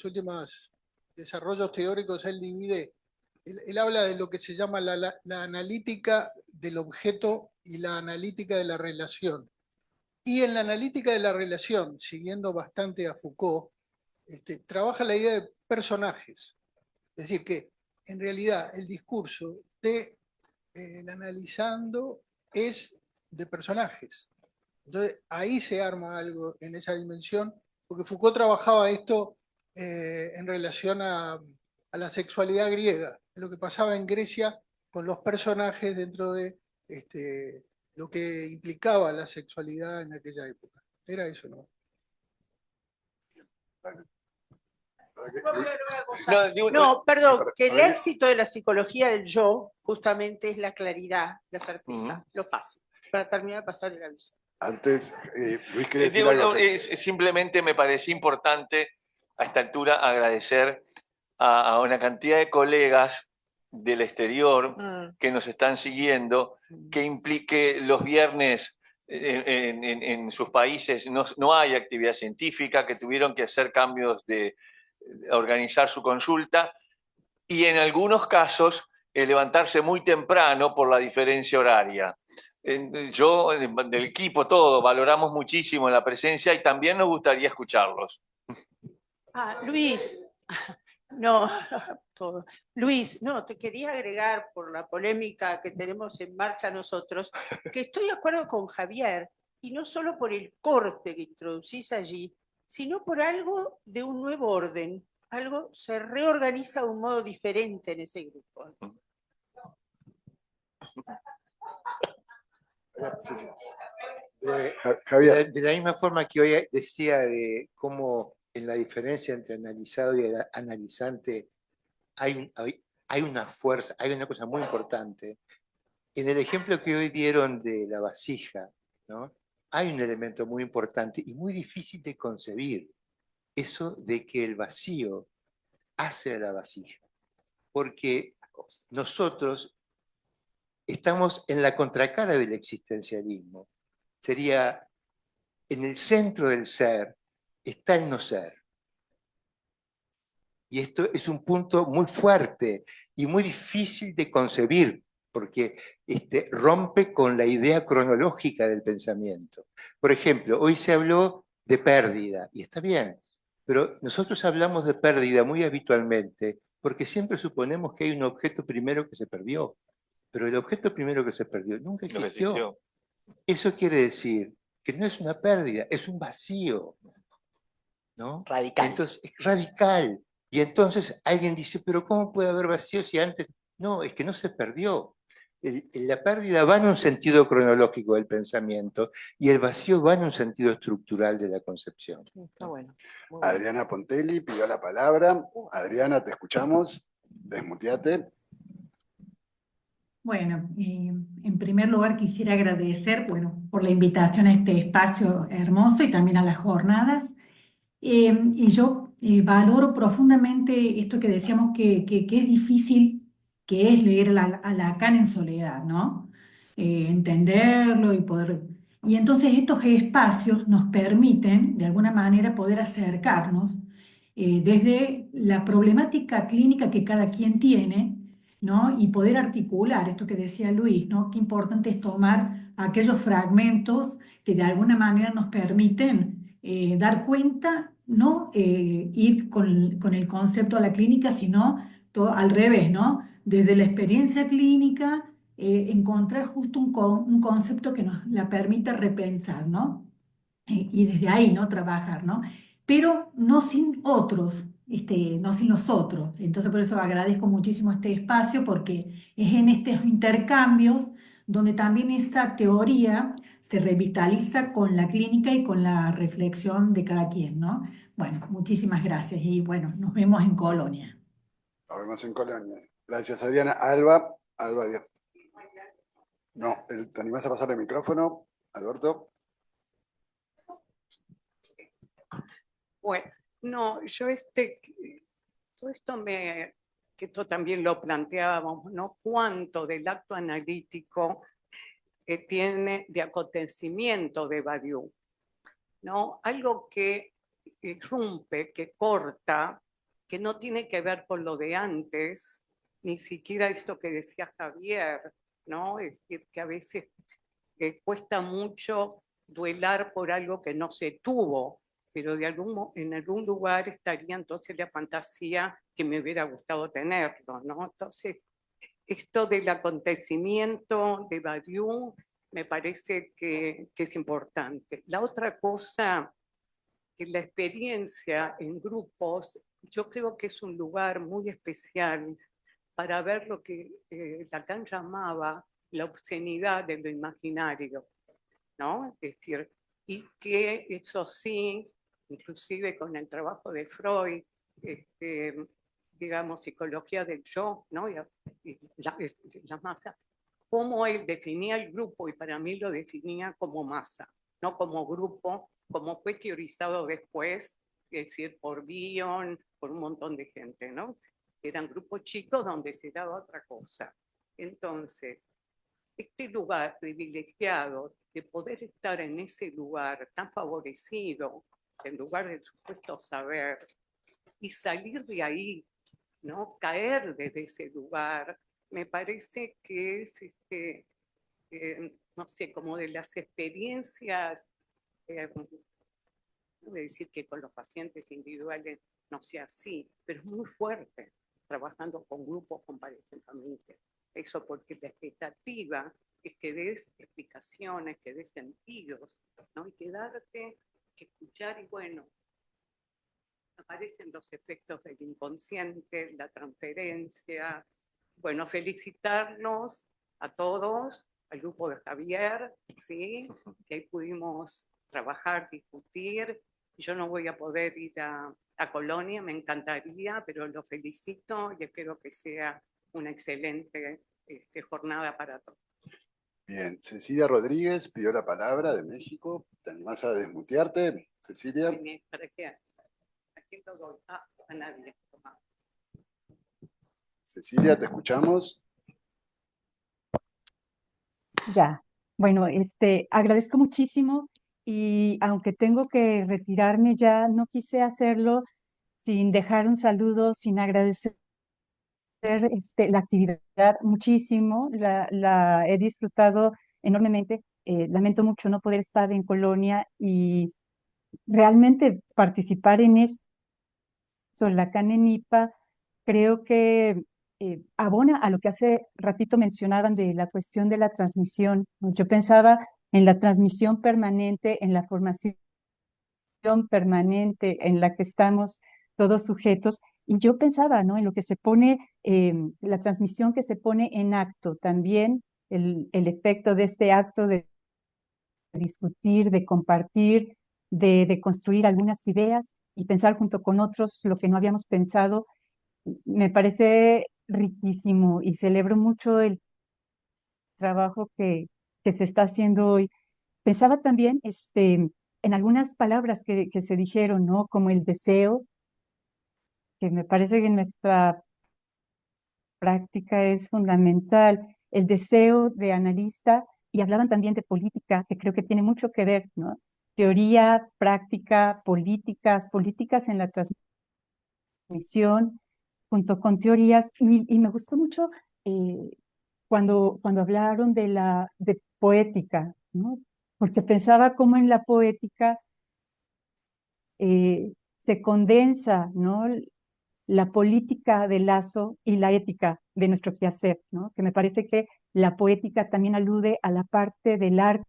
últimos desarrollos teóricos él divide, él habla de lo que se llama la analítica del objeto y la analítica de la relación. Y en la analítica de la relación, siguiendo bastante a Foucault, trabaja la idea de personajes. Es decir, que en realidad el discurso del analizando es de personajes. Entonces ahí se arma algo en esa dimensión, porque Foucault trabajaba esto en relación a la sexualidad griega, lo que pasaba en Grecia con los personajes dentro de lo que implicaba la sexualidad en aquella época. Era eso, ¿no? No, perdón, que el éxito de la psicología del yo justamente es la claridad, la certeza, lo fácil. Para terminar, pasar el aviso. Antes, Luis quería decir algo. Simplemente me parecía importante a esta altura agradecer a una cantidad de colegas del exterior que nos están siguiendo, que implique los viernes en sus países no hay actividad científica, que tuvieron que hacer cambios de organizar su consulta y en algunos casos levantarse muy temprano por la diferencia horaria. Yo, del equipo, todo, valoramos muchísimo la presencia y también nos gustaría escucharlos. Luis, no, todo. Luis, no, te quería agregar por la polémica que tenemos en marcha nosotros, que estoy de acuerdo con Javier, y no solo por el corte que introducís allí, sino por algo de un nuevo orden. Algo se reorganiza de un modo diferente en ese grupo. Javier. De la misma forma que hoy decía de cómo en la diferencia entre analizado y analizante hay una fuerza, hay una cosa muy importante. En el ejemplo que hoy dieron de la vasija, ¿no? Hay un elemento muy importante y muy difícil de concebir, eso de que el vacío hace a la vasija, porque nosotros estamos en la contracara del existencialismo. Sería, en el centro del ser está el no ser. Y esto es un punto muy fuerte y muy difícil de concebir, porque rompe con la idea cronológica del pensamiento. Por ejemplo, hoy se habló de pérdida, y está bien, pero nosotros hablamos de pérdida muy habitualmente porque siempre suponemos que hay un objeto primero que se perdió, pero el objeto primero que se perdió nunca existió. Eso quiere decir que no es una pérdida, es un vacío, ¿no? Radical. Entonces, es radical. Y entonces alguien dice, pero ¿cómo puede haber vacío si antes? No, es que no se perdió. La pérdida va en un sentido cronológico del pensamiento y el vacío va en un sentido estructural de la concepción. Está bueno. Adriana Pontelli pidió la palabra. Adriana, te escuchamos. Desmuteate. Bueno, en primer lugar quisiera agradecer, bueno, por la invitación a este espacio hermoso y también a las jornadas. Y yo valoro profundamente esto que decíamos que es difícil, que es leer a Lacan en soledad, ¿no? Entenderlo y poder... Y entonces estos espacios nos permiten, de alguna manera, poder acercarnos desde la problemática clínica que cada quien tiene, ¿no? Y poder articular esto que decía Luis, ¿no? Qué importante es tomar aquellos fragmentos que de alguna manera nos permiten dar cuenta, no ir con el concepto a la clínica, sino todo al revés, ¿no? Desde la experiencia clínica, encontrar justo un concepto que nos la permita repensar, ¿no? Y desde ahí, ¿no? Trabajar, ¿no? Pero no sin otros, no sin los otros. Entonces, por eso agradezco muchísimo este espacio, porque es en estos intercambios donde también esta teoría se revitaliza con la clínica y con la reflexión de cada quien, ¿no? Bueno, muchísimas gracias y bueno, nos vemos en Colonia. Nos vemos en Colonia. Gracias, Adriana. Alba, no, ¿te animás a pasar el micrófono, Alberto? Bueno, no, yo todo esto que esto también lo planteábamos, ¿no? ¿Cuánto del acto analítico tiene de acontecimiento de Badiou? ¿No? Algo que irrumpe, que corta, que no tiene que ver con lo de antes, ni siquiera esto que decía Javier, ¿no? Es decir, que a veces cuesta mucho duelar por algo que no se tuvo, pero en algún lugar estaría entonces la fantasía que me hubiera gustado tenerlo, ¿no? Entonces, esto del acontecimiento de Badiou me parece que es importante. La otra cosa, que la experiencia en grupos, yo creo que es un lugar muy especial para ver lo que Lacan llamaba la obscenidad de lo imaginario, ¿no? Es decir, y que eso sí, inclusive con el trabajo de Freud digamos, psicología del yo, ¿no? Y la masa, cómo él definía el grupo, y para mí lo definía como masa, no como grupo, como fue teorizado después, es decir, por Bion, por un montón de gente, ¿no? Eran grupos chicos donde se daba otra cosa. Entonces, este lugar privilegiado de poder estar en ese lugar tan favorecido, en lugar del supuesto saber, y salir de ahí, ¿no? Caer desde ese lugar, me parece que es, no sé, como de las experiencias, no voy a decir que con los pacientes individuales no sea así, pero es muy fuerte trabajando con grupos, con parejas, en familia. Eso porque la expectativa es que des explicaciones, que des sentidos, ¿no? Y quedarte, que escuchar, y bueno, aparecen los efectos del inconsciente, la transferencia. Bueno, felicitarnos a todos, al grupo de Javier, ¿sí? Que ahí pudimos trabajar, discutir. Yo no voy a poder ir a Colonia, me encantaría, pero lo felicito y espero que sea una excelente jornada para todos. Bien, Cecilia Rodríguez pidió la palabra de México. ¿Te animás a desmutearte, Cecilia? ¿Para qué? ¿A quién lo doy? A nadie. Toma. Cecilia, te escuchamos. Ya, bueno, agradezco muchísimo y aunque tengo que retirarme ya, no quise hacerlo sin dejar un saludo, sin agradecer la actividad muchísimo, la he disfrutado enormemente. Lamento mucho no poder estar en Colonia y realmente participar en esto, la CANENIPA, creo que abona a lo que hace ratito mencionaban de la cuestión de la transmisión, ¿no? Yo pensaba en la transmisión permanente, en la formación permanente en la que estamos todos sujetos, y yo pensaba, ¿no? En lo que se pone, la transmisión que se pone en acto, también el efecto de este acto de discutir, de compartir, de construir algunas ideas y pensar junto con otros lo que no habíamos pensado, me parece riquísimo y celebro mucho el trabajo que se está haciendo hoy. Pensaba también en algunas palabras que se dijeron, ¿no? Como el deseo, que me parece que en nuestra práctica es fundamental, el deseo de analista, y hablaban también de política, que creo que tiene mucho que ver, ¿no? Teoría, práctica, políticas en la transmisión, junto con teorías, y me gustó mucho cuando hablaron de poética, ¿no? Porque pensaba cómo en la poética se condensa, ¿no? La política de Lazo y la ética de nuestro quehacer, ¿no? Que me parece que la poética también alude a la parte del arte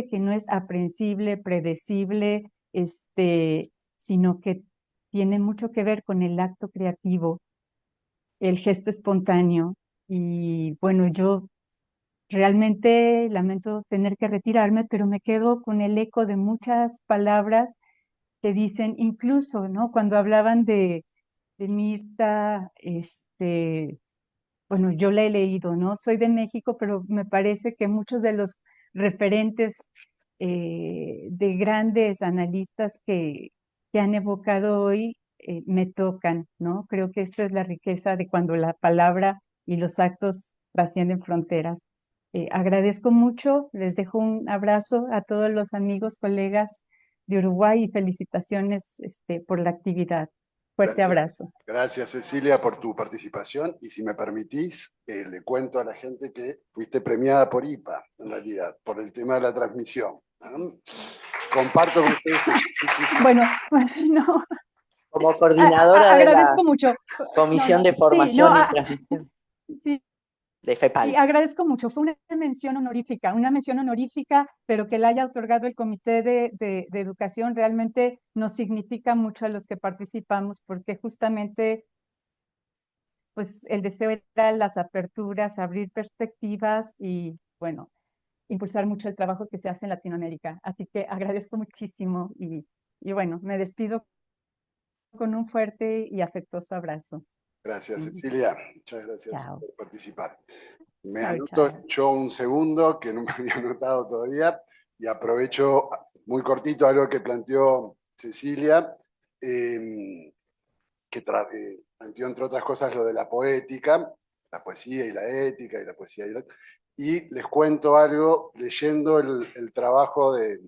que no es aprehensible, predecible, sino que tiene mucho que ver con el acto creativo, el gesto espontáneo. Y bueno, yo realmente lamento tener que retirarme, pero me quedo con el eco de muchas palabras que dicen, incluso, ¿no? Cuando hablaban de Mirta, bueno, yo la he leído, ¿no? Soy de México, pero me parece que muchos de los referentes de grandes analistas que han evocado hoy me tocan, ¿no? Creo que esto es la riqueza de cuando la palabra y los actos trascienden fronteras. Agradezco mucho, les dejo un abrazo a todos los amigos, colegas de Uruguay y felicitaciones por la actividad. Fuerte abrazo. Gracias, Cecilia, por tu participación. Y si me permitís, le cuento a la gente que fuiste premiada por IPA, en realidad, por el tema de la transmisión. Comparto con ustedes. Sí. Bueno, no. Como coordinadora agradezco de la mucho. Comisión de Formación y Transmisión. Sí. De FEPAL. Y agradezco mucho, fue una mención honorífica, pero que la haya otorgado el Comité de Educación realmente nos significa mucho a los que participamos, porque justamente pues el deseo era las aperturas, abrir perspectivas y bueno, impulsar mucho el trabajo que se hace en Latinoamérica. Así que agradezco muchísimo y bueno, me despido con un fuerte y afectuoso abrazo. Gracias, Cecilia. Muchas gracias Chao. por participar. Me Chao, anoto chao. yo un segundo, que no me había anotado todavía, y aprovecho muy cortito algo que planteó Cecilia, que planteó, entre otras cosas, lo de la poética, la poesía y la ética, y la poesía y les cuento algo, leyendo el trabajo de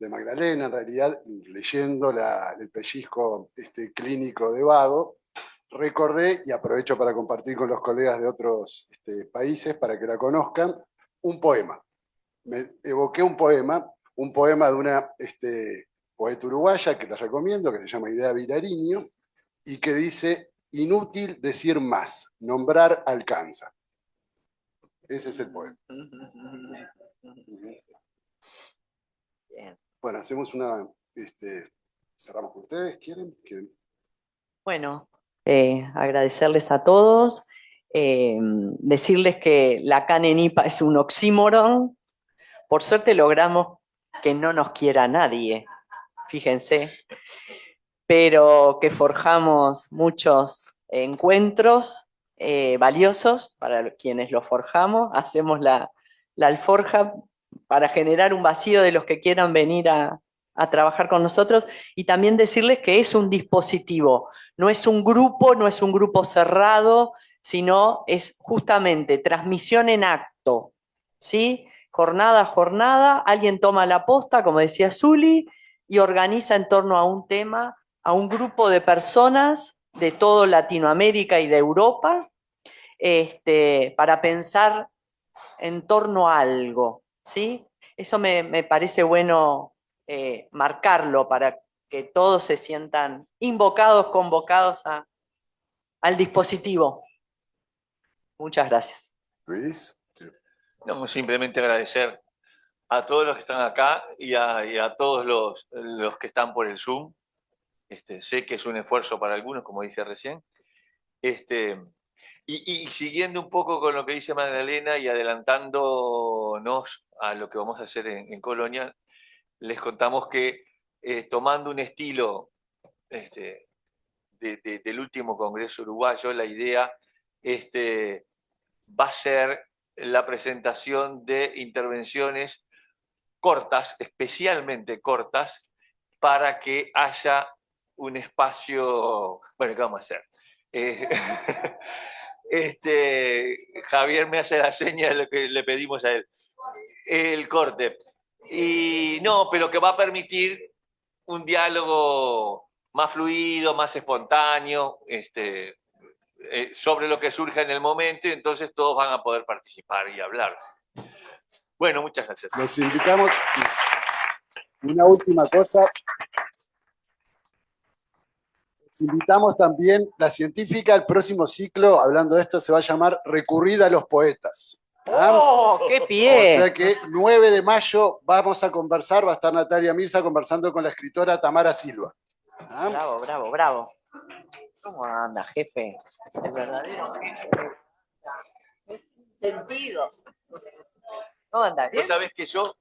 Magdalena, en realidad, leyendo el pellizco clínico de Vago, recordé, y aprovecho para compartir con los colegas de otros países para que la conozcan, un poema. Me evoqué un poema de una poeta uruguaya que les recomiendo, que se llama Idea Vilariño, y que dice: inútil decir más, nombrar alcanza. Ese es el poema. Bien. Bueno, hacemos una... cerramos con ustedes, ¿quieren? Bueno, agradecerles a todos, decirles que Lacan en IPA es un oxímoron. Por suerte logramos que no nos quiera nadie, fíjense, pero que forjamos muchos encuentros valiosos para quienes los forjamos, hacemos la alforja para generar un vacío de los que quieran venir a trabajar con nosotros, y también decirles que es un dispositivo, no es un grupo cerrado, sino es justamente transmisión en acto, ¿sí? Jornada a jornada, alguien toma la posta, como decía Zuli, y organiza en torno a un tema, a un grupo de personas de toda Latinoamérica y de Europa, para pensar en torno a algo, ¿sí? Eso me parece bueno marcarlo para que todos se sientan invocados, convocados al dispositivo. Muchas gracias. Luis. No, simplemente agradecer a todos los que están acá y a todos los que están por el Zoom. Sé que es un esfuerzo para algunos, como dije recién. Y siguiendo un poco con lo que dice Magdalena y adelantándonos a lo que vamos a hacer en Colonia, les contamos que tomando un estilo del último Congreso Uruguayo, la idea va a ser la presentación de intervenciones cortas, especialmente cortas, para que haya un espacio... Bueno, ¿qué vamos a hacer? Javier me hace la seña de lo que le pedimos a él. El corte. Y no, pero que va a permitir un diálogo más fluido, más espontáneo, sobre lo que surja en el momento, y entonces todos van a poder participar y hablar. Bueno, muchas gracias. Los invitamos. Una última cosa. Los invitamos también, la científica, el próximo ciclo, hablando de esto, se va a llamar Recurrida a los poetas. ¡Oh, qué pie! O sea que 9 de mayo vamos a conversar, va a estar Natalia Mirza conversando con la escritora Tamara Silva. Bravo, bravo, bravo. ¿Cómo anda, jefe? El verdadero jefe. Es sin sentido. ¿Cómo anda? ¿Bien? Vos sabés que yo